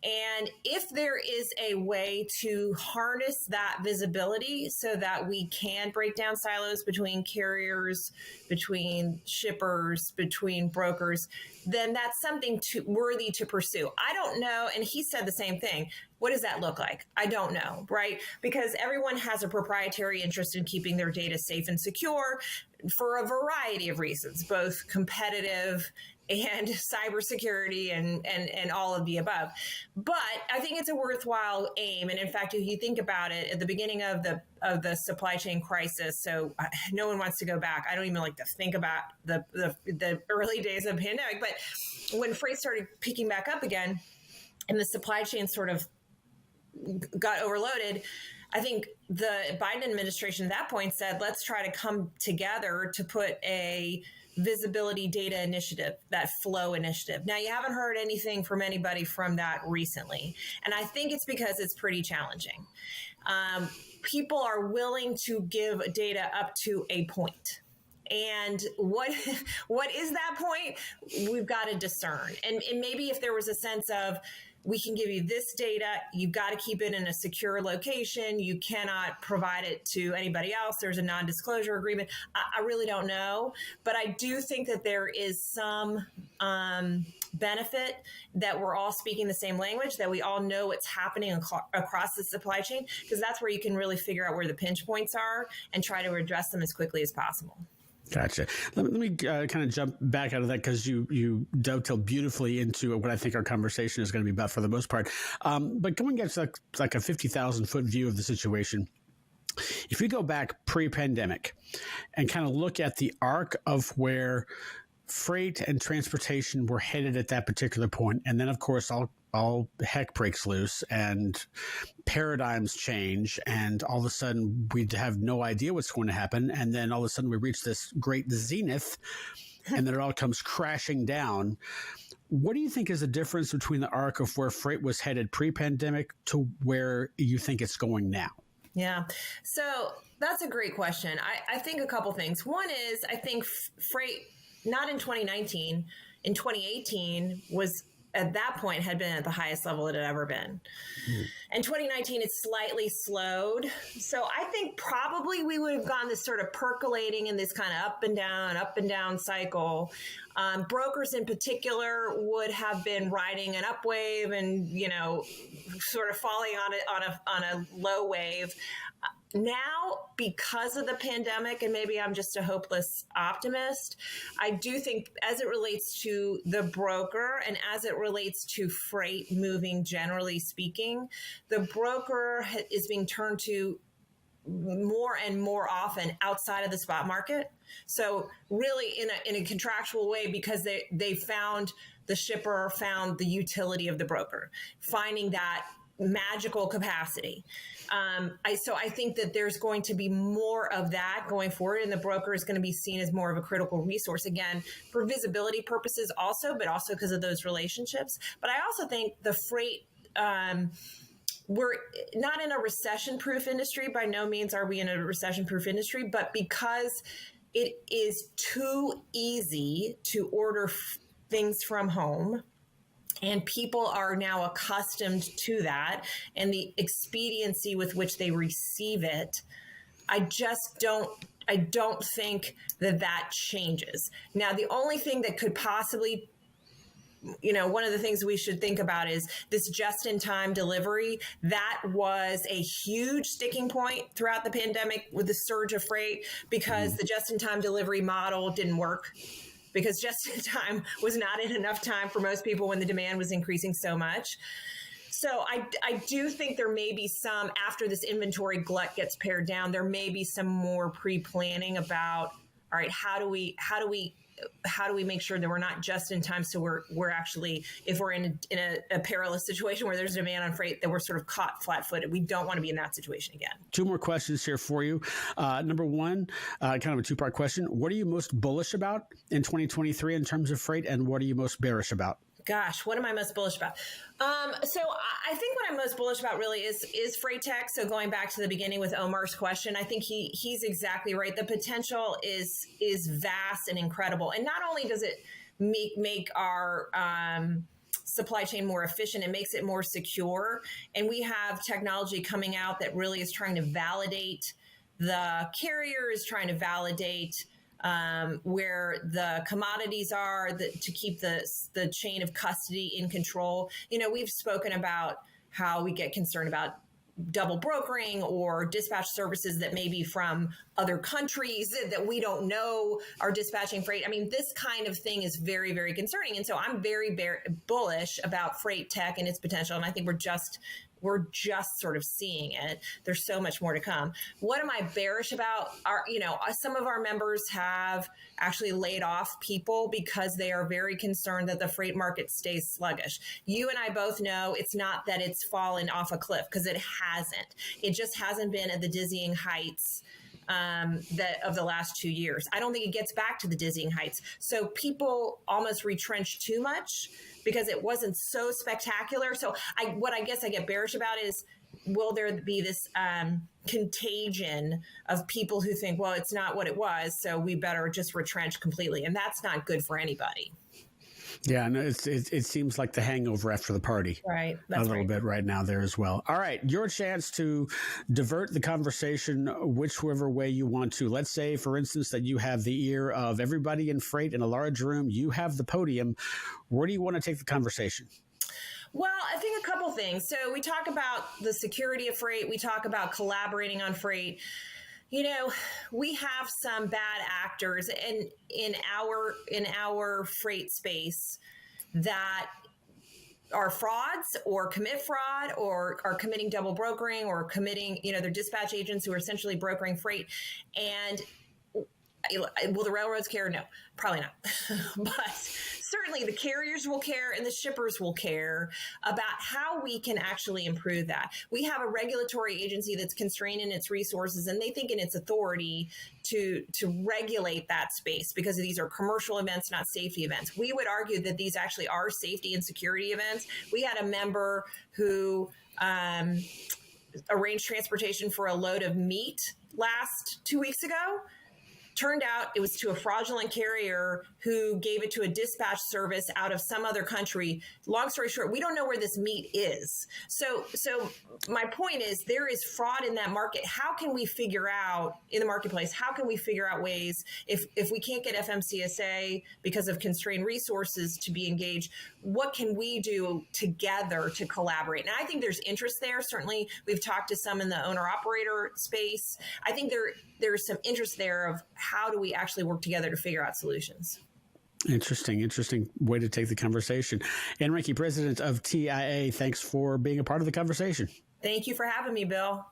And if there is a way to harness that visibility so that we can break down silos between carriers, between shippers, between brokers, then that's something worthy to pursue. I don't know, and he said the same thing. What does that look like? I don't know, right? Because everyone has a proprietary interest in keeping their data safe and secure for a variety of reasons, both competitive and cybersecurity and all of the above. But I think it's a worthwhile aim. And in fact, if you think about it, at the beginning of the supply chain crisis, so no one wants to go back. I don't even like to think about the early days of the pandemic. But when freight started picking back up again and the supply chain sort of got overloaded, I think the Biden administration at that point said, let's try to come together to put a visibility data initiative, that flow initiative. Now, you haven't heard anything from anybody from that recently. And I think it's because it's pretty challenging. People are willing to give data up to a point. And what is that point? We've got to discern. And maybe if there was a sense of, we can give you this data, you've got to keep it in a secure location, you cannot provide it to anybody else, there's a non-disclosure agreement. I really don't know, but I do think that there is some benefit that we're all speaking the same language, that we all know what's happening across the supply chain, because that's where you can really figure out where the pinch points are and try to address them as quickly as possible. Gotcha. Let me kind of jump back out of that, because you dovetail beautifully into what I think our conversation is going to be about for the most part. But going back to like a 50,000 foot view of the situation, if we go back pre-pandemic and kind of look at the arc of where freight and transportation were headed at that particular point, and then of course all heck breaks loose and paradigms change, and all of a sudden we have no idea what's going to happen, and then all of a sudden we reach this great zenith, and then it all comes crashing down. What do you think is the difference between the arc of where freight was headed pre-pandemic to where you think it's going now? Yeah, so that's a great question. I think a couple things. One is, I think freight, not in 2019, in 2018 was, at that point, had been at the highest level it had ever been. In 2019, it slightly slowed. So I think probably we would have gone this sort of percolating in this kind of up and down cycle. Brokers in particular would have been riding an up wave and, sort of falling on a low wave. Now, because of the pandemic, and maybe I'm just a hopeless optimist, I do think as it relates to the broker and as it relates to freight moving, generally speaking, the broker is being turned to more and more often outside of the spot market. So really in a contractual way, because they found, the shipper found the utility of the broker, finding that magical capacity. So I think that there's going to be more of that going forward, and the broker is going to be seen as more of a critical resource, again, for visibility purposes also, but also because of those relationships. But I also think the freight, we're not in a recession-proof industry. By no means are we in a recession-proof industry, but because it is too easy to order things from home, and people are now accustomed to that and the expediency with which they receive it, I don't think that changes. Now, the only thing that could possibly, one of the things we should think about is this just-in-time delivery. That was a huge sticking point throughout the pandemic with the surge of freight, because the just-in-time delivery model didn't work. Because just-in-time was not in enough time for most people when the demand was increasing so much. So I do think there may be some, after this inventory glut gets pared down, there may be some more pre-planning about, all right, how do we how do we make sure that we're not just in time, so we're actually, if we're in a perilous situation where there's demand on freight, that we're sort of caught flat-footed. We don't want to be in that situation again. Two more questions here for you. Number one, kind of a two-part question. What are you most bullish about in 2023 in terms of freight, and what are you most bearish about? Gosh, what am I most bullish about? So I think what I'm most bullish about really is freight tech. So going back to the beginning with Omar's question, I think he's exactly right. The potential is vast and incredible. And not only does it make our supply chain more efficient, it makes it more secure. And we have technology coming out that really is trying to validate the carriers, trying to validate where the commodities are, to keep the chain of custody in control. You know, we've spoken about how we get concerned about double brokering or dispatch services that may be from other countries that we don't know are dispatching freight. I mean, this kind of thing is very, very concerning. And so I'm very bullish about freight tech and its potential. And I think we're just sort of seeing it. There's so much more to come. What am I bearish about? Some of our members have actually laid off people because they are very concerned that the freight market stays sluggish. You and I both know it's not that it's fallen off a cliff, because it hasn't. It just hasn't been at the dizzying heights of the last 2 years. I don't think it gets back to the dizzying heights. So people almost retrench too much because it wasn't so spectacular. So what I guess I get bearish about is, will there be this contagion of people who think, well, it's not what it was, so we better just retrench completely. And that's not good for anybody. Yeah, no, it seems like the hangover after the party. Right. That's a little bit right now there as well. All right, your chance to divert the conversation whichever way you want to. Let's say, for instance, that you have the ear of everybody in freight in a large room. You have the podium. Where do you want to take the conversation? Well, I think a couple things. So we talk about the security of freight. We talk about collaborating on freight. You know, we have some bad actors in our freight space that are frauds or commit fraud or are committing double brokering or committing, they're dispatch agents who are essentially brokering freight. And will the railroads care? No, probably not. But certainly the carriers will care and the shippers will care about how we can actually improve that. We have a regulatory agency that's constrained in its resources, and they think in its authority to regulate that space because these are commercial events, not safety events. We would argue that these actually are safety and security events. We had a member who arranged transportation for a load of meat 2 weeks ago. Turned out it was to a fraudulent carrier who gave it to a dispatch service out of some other country. Long story short, we don't know where this meat is. So my point is, there is fraud in that market. How can we figure out in the marketplace, how can we figure out ways, if we can't get FMCSA because of constrained resources to be engaged, what can we do together to collaborate? And I think there's interest there. Certainly we've talked to some in the owner operator space. I think there's some interest there of how do we actually work together to figure out solutions. Interesting way to take the conversation. Anne Reinke, president of TIA, thanks for being a part of the conversation. Thank you for having me, Bill.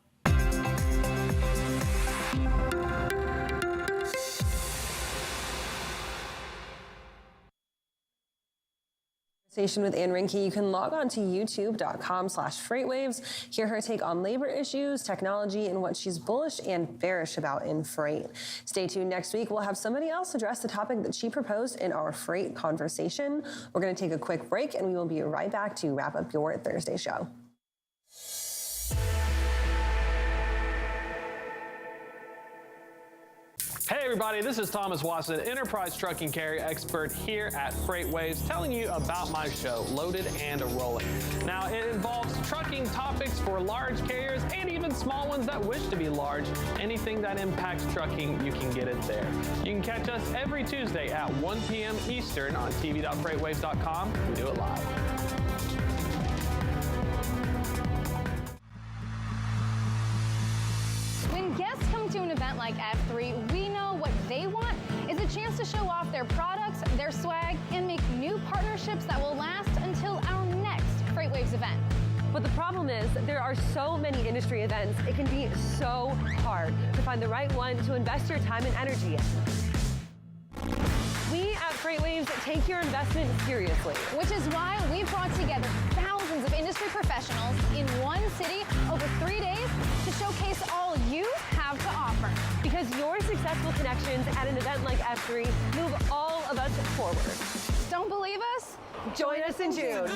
With Anne Reinke, you can log on to youtube.com/freightwaves, hear her take on labor issues, technology, and what she's bullish and bearish about in freight. Stay tuned next week. We'll have somebody else address the topic that she proposed in our freight conversation. We're going to take a quick break, and we will be right back to wrap up your Thursday show. Hey everybody, this is Thomas Wasson, enterprise trucking carrier expert here at FreightWaves, telling you about my show, Loaded and Rolling. Now, it involves trucking topics for large carriers and even small ones that wish to be large. Anything that impacts trucking, you can get it there. You can catch us every Tuesday at 1 p.m. Eastern on tv.freightwaves.com. We do it live. When guests come to an event like F3, we know what they want is a chance to show off their products, their swag, and make new partnerships that will last until our next FreightWaves event. But the problem is there are so many industry events, it can be so hard to find the right one to invest your time and energy in. We FreightWaves take your investment seriously. Which is why we brought together thousands of industry professionals in one city over 3 days to showcase all you have to offer. Because your successful connections at an event like F3 move all of us forward. Don't believe us? Join us in June.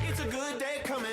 It's a good day coming.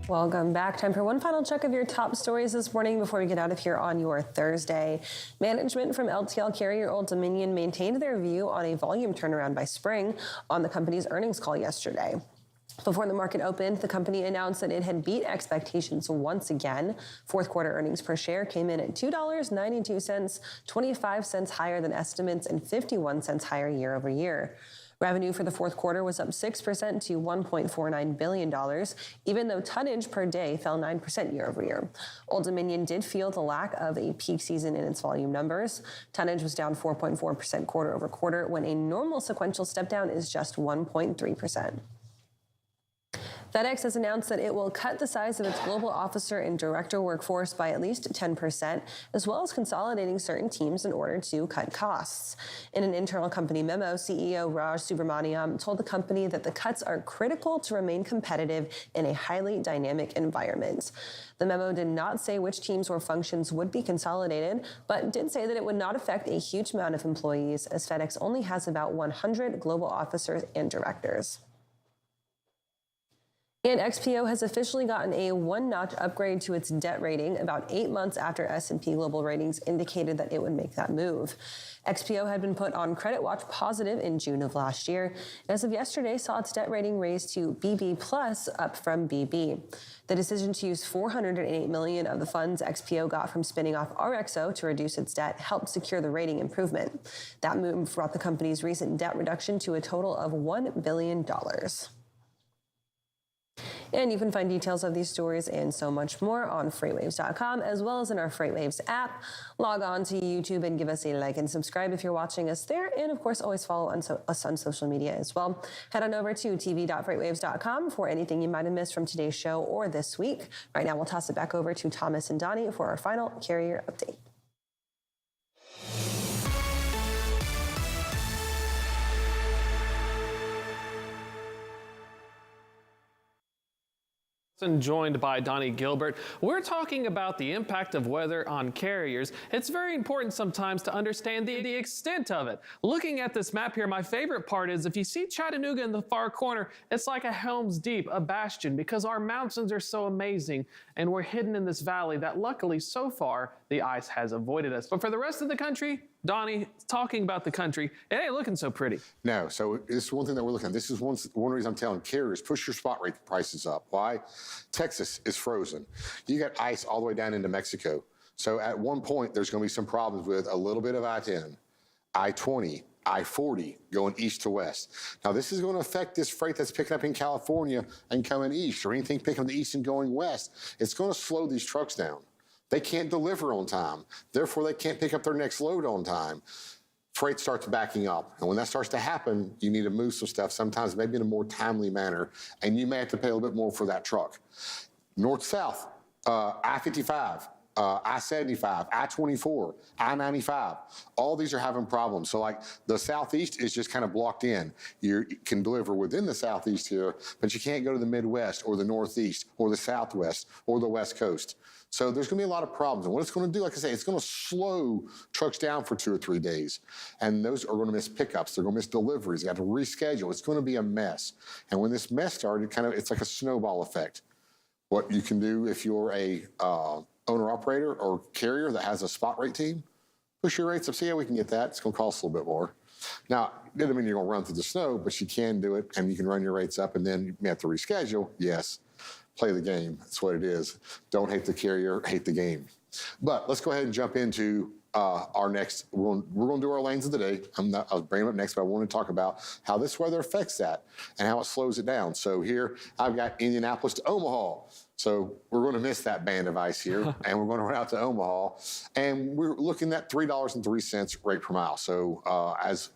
Welcome back. Time for one final check of your top stories this morning before we get out of here on your Thursday. Management from LTL carrier Old Dominion maintained their view on a volume turnaround by spring on the company's earnings call yesterday. Before the market opened, the company announced that it had beat expectations once again. Fourth quarter earnings per share came in at $2.92, 25 cents higher than estimates and 51 cents higher year over year. Revenue for the fourth quarter was up 6% to $1.49 billion, even though tonnage per day fell 9% year over year. Old Dominion did feel the lack of a peak season in its volume numbers. Tonnage was down 4.4% quarter over quarter, when a normal sequential step down is just 1.3%. FedEx has announced that it will cut the size of its global officer and director workforce by at least 10%, as well as consolidating certain teams in order to cut costs. In an internal company memo, CEO Raj Subramaniam told the company that the cuts are critical to remain competitive in a highly dynamic environment. The memo did not say which teams or functions would be consolidated, but did say that it would not affect a huge amount of employees, as FedEx only has about 100 global officers and directors. And XPO has officially gotten a one-notch upgrade to its debt rating about 8 months after S&P Global Ratings indicated that it would make that move. XPO had been put on Credit Watch Positive in June of last year, and as of yesterday saw its debt rating raised to BB+, up from BB. The decision to use $408 million of the funds XPO got from spinning off RXO to reduce its debt helped secure the rating improvement. That move brought the company's recent debt reduction to a total of $1 billion. And you can find details of these stories and so much more on FreightWaves.com, as well as in our FreightWaves app. Log on to YouTube and give us a like and subscribe if you're watching us there. And of course, always follow us on social media as well. Head on over to tv.freightwaves.com for anything you might have missed from today's show or this week. Right now, we'll toss it back over to Thomas and Donnie for our final carrier update. And joined by Donnie Gilbert. We're talking about the impact of weather on carriers. It's very important sometimes to understand the extent of it. Looking at this map here, my favorite part is if you see Chattanooga in the far corner, it's like a Helm's Deep, a bastion, because our mountains are so amazing and we're hidden in this valley that luckily so far the ice has avoided us. But for the rest of the country, Donnie, talking about the country, it ain't looking so pretty. No, so this is one thing that we're looking at. This is one reason I'm telling carriers, push your spot rate prices up. Why? Texas is frozen. You got ice all the way down into Mexico. So at one point, there's going to be some problems with a little bit of I-10, I-20, I-40 going east to west. Now, this is going to affect this freight that's picking up in California and coming east, or anything picking up the east and going west. It's going to slow these trucks down. They can't deliver on time. Therefore, they can't pick up their next load on time. Freight starts backing up. And when that starts to happen, you need to move some stuff, sometimes maybe in a more timely manner, and you may have to pay a little bit more for that truck. North-south, I-55. I-75, I-24, I-95, all these are having problems. So like the Southeast is just kind of blocked in. You can deliver within the Southeast here, but you can't go to the Midwest or the Northeast or the Southwest or the West Coast. So there's going to be a lot of problems. And what it's going to do, like I say, it's going to slow trucks down for 2 or 3 days. And those are going to miss pickups. They're going to miss deliveries. They got to reschedule. It's going to be a mess. And when this mess started, it's like a snowball effect. What you can do if you're a owner-operator or carrier that has a spot rate team, push your rates up. See how we can get that. It's going to cost a little bit more. Now, it doesn't mean you're going to run through the snow, but you can do it, and you can run your rates up, and then you may have to reschedule. Yes, play the game. That's what it is. Don't hate the carrier, hate the game. But let's go ahead and jump into our next. We're going to do our lanes of the day. I'll bring them up next, but I want to talk about how this weather affects that and how it slows it down. So here, I've got Indianapolis to Omaha. So we're going to miss that band of ice here, and we're going to run out to Omaha, and we're looking at $3.03 rate per mile. So as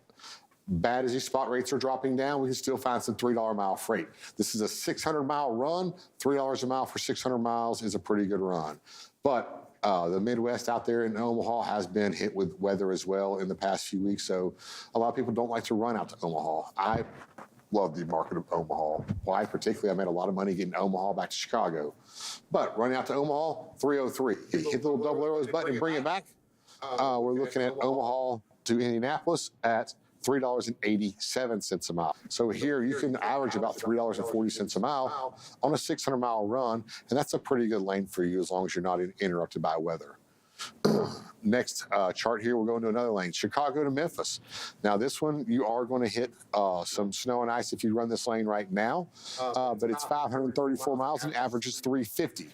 bad as these spot rates are dropping down, we can still find some $3 a mile freight. This is a 600-mile run. $3 a mile for 600 miles is a pretty good run. But the Midwest out there in Omaha has been hit with weather as well in the past few weeks, so a lot of people don't like to run out to Omaha. I love the market of Omaha. Why? Particularly, I made a lot of money getting Omaha back to Chicago. But running out to Omaha, 303. You hit the little double arrows button and bring it back. We're looking at Omaha to Indianapolis at $3.87 a mile. So here you can average about $3.40 a mile on a 600-mile run, and that's a pretty good lane for you as long as you're not interrupted by weather. Next chart here, we're going to another lane, Chicago to Memphis. Now this one, you are going to hit some snow and ice if you run this lane right now, but it's 534 miles and averages 350.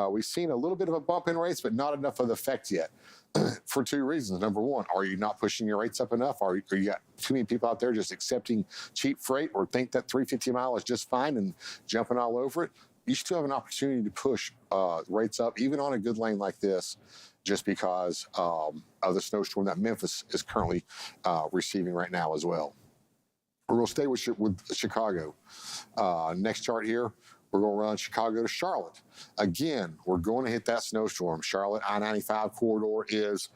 We've seen a little bit of a bump in rates, but not enough of the effect yet. For 2 reasons. Number one, are you not pushing your rates up enough? Or you got too many people out there just accepting cheap freight or think that 350 a mile is just fine and jumping all over it? You still have an opportunity to push rates up, even on a good lane like this, just because of the snowstorm that Memphis is currently receiving right now as well. We're going to stay with Chicago. Next chart here, we're going to run Chicago to Charlotte. Again, we're going to hit that snowstorm. Charlotte I-95 corridor is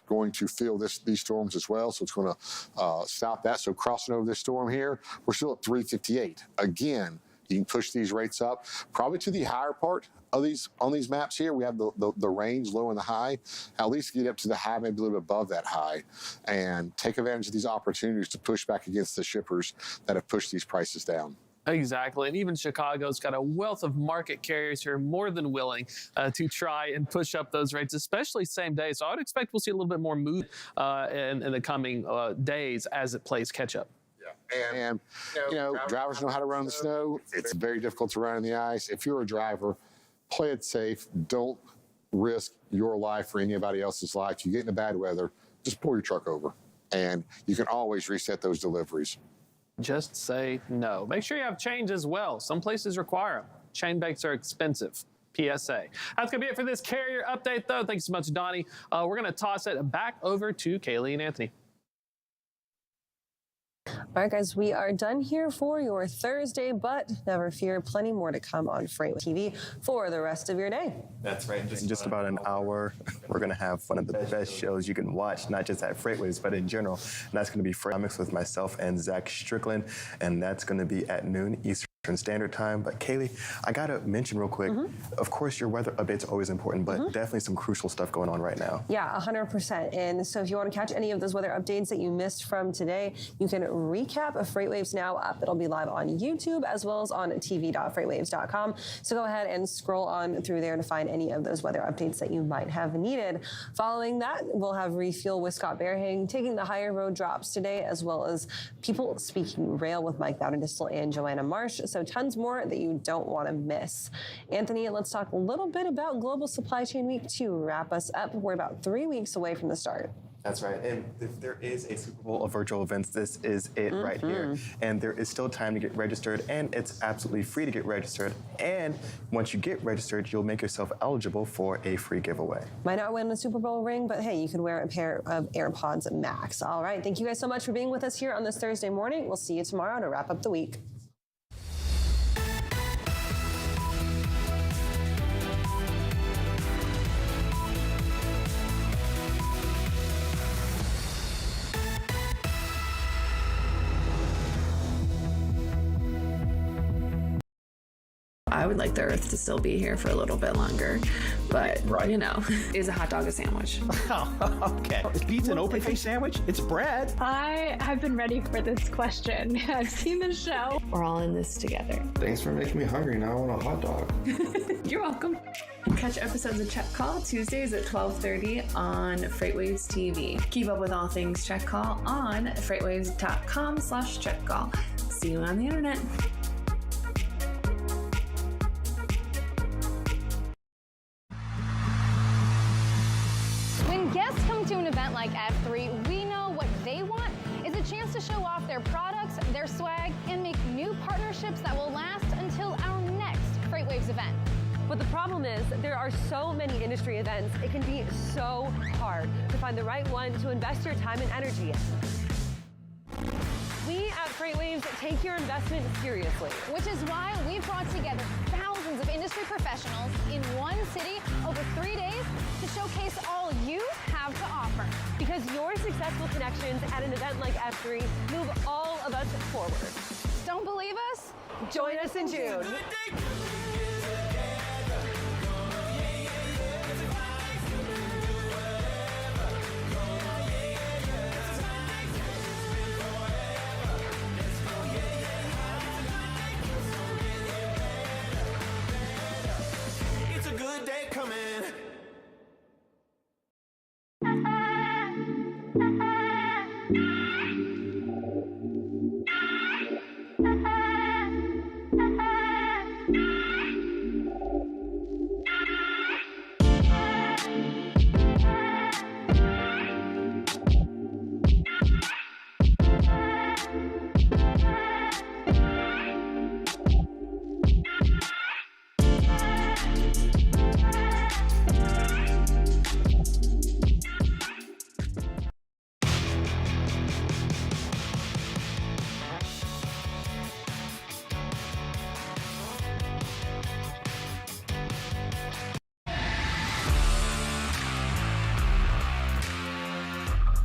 going to feel these storms as well, so it's going to stop that. So crossing over this storm here, we're still at 358. Again, you can push these rates up probably to the higher part of these on these maps here. We have the range, low and the high. At least get up to the high, maybe a little bit above that high, and take advantage of these opportunities to push back against the shippers that have pushed these prices down. Exactly. And even Chicago's got a wealth of market carriers who are more than willing to try and push up those rates, especially same day. So I would expect we'll see a little bit more move in the coming days as it plays catch up. And drivers know how to run in the snow. It's very difficult to run in the ice. If you're a driver, play it safe. Don't risk your life or anybody else's life. You get into bad weather, just pull your truck over. And you can always reset those deliveries. Just say no. Make sure you have change as well. Some places require them. Chain banks are expensive. PSA. That's going to be it for this carrier update, though. Thanks so much, Donnie. We're going to toss it back over to Kaylee and Anthony. All right, guys, we are done here for your Thursday, but never fear, plenty more to come on FreightWaves TV for the rest of your day. That's right. In just about an hour, we're going to have one of the best shows you can watch, not just at FreightWaves, but in general. And that's going to be Freightnomics with myself and Zach Strickland, and that's going to be at noon Eastern. Standard Time. But Kaylee, I gotta mention real quick, of course your weather updates are always important, but definitely some crucial stuff going on right now. Yeah, 100%. And so if you want to catch any of those weather updates that you missed from today, you can recap a FreightWaves Now up. It'll be live on YouTube as well as on tv.freightwaves.com. So go ahead and scroll on through there to find any of those weather updates that you might have needed. Following that, we'll have Refuel with Scott Bearhang taking the higher road drops today, as well as People Speaking Rail with Mike Bowden-Distel and Joanna Marsh. So tons more that you don't want to miss. Anthony, let's talk a little bit about Global Supply Chain Week to wrap us up. We're about 3 weeks away from the start. That's right. And if there is a Super Bowl of virtual events, this is it right here. And there is still time to get registered, and it's absolutely free to get registered. And once you get registered, you'll make yourself eligible for a free giveaway. Might not win a Super Bowl ring, but hey, you could wear a pair of AirPods Max. All right. Thank you guys so much for being with us here on this Thursday morning. We'll see you tomorrow to wrap up the week. I would like the Earth to still be here for a little bit longer, but you know, is a hot dog a sandwich? Oh, okay. Is pizza an open-faced sandwich? It's bread. I have been ready for this question. I've seen the show. We're all in this together. Thanks for making me hungry. Now I want a hot dog. You're welcome. Catch episodes of Check Call Tuesdays at 12:30 on FreightWaves TV. Keep up with all things Check Call on freightwaves.com/checkcall. See you on the internet. When guests come to an event like F3, we know what they want is a chance to show off their products, their swag, and make new partnerships that will last until our next FreightWaves event. But the problem is there are so many industry events, it can be so hard to find the right one to invest your time and energy in. We at FreightWaves take your investment seriously. Which is why we've brought together thousands of industry professionals in one city over 3 days to showcase all you have to offer. Because your successful connections at an event like F3 move all of us forward. Don't believe us? Join us in June.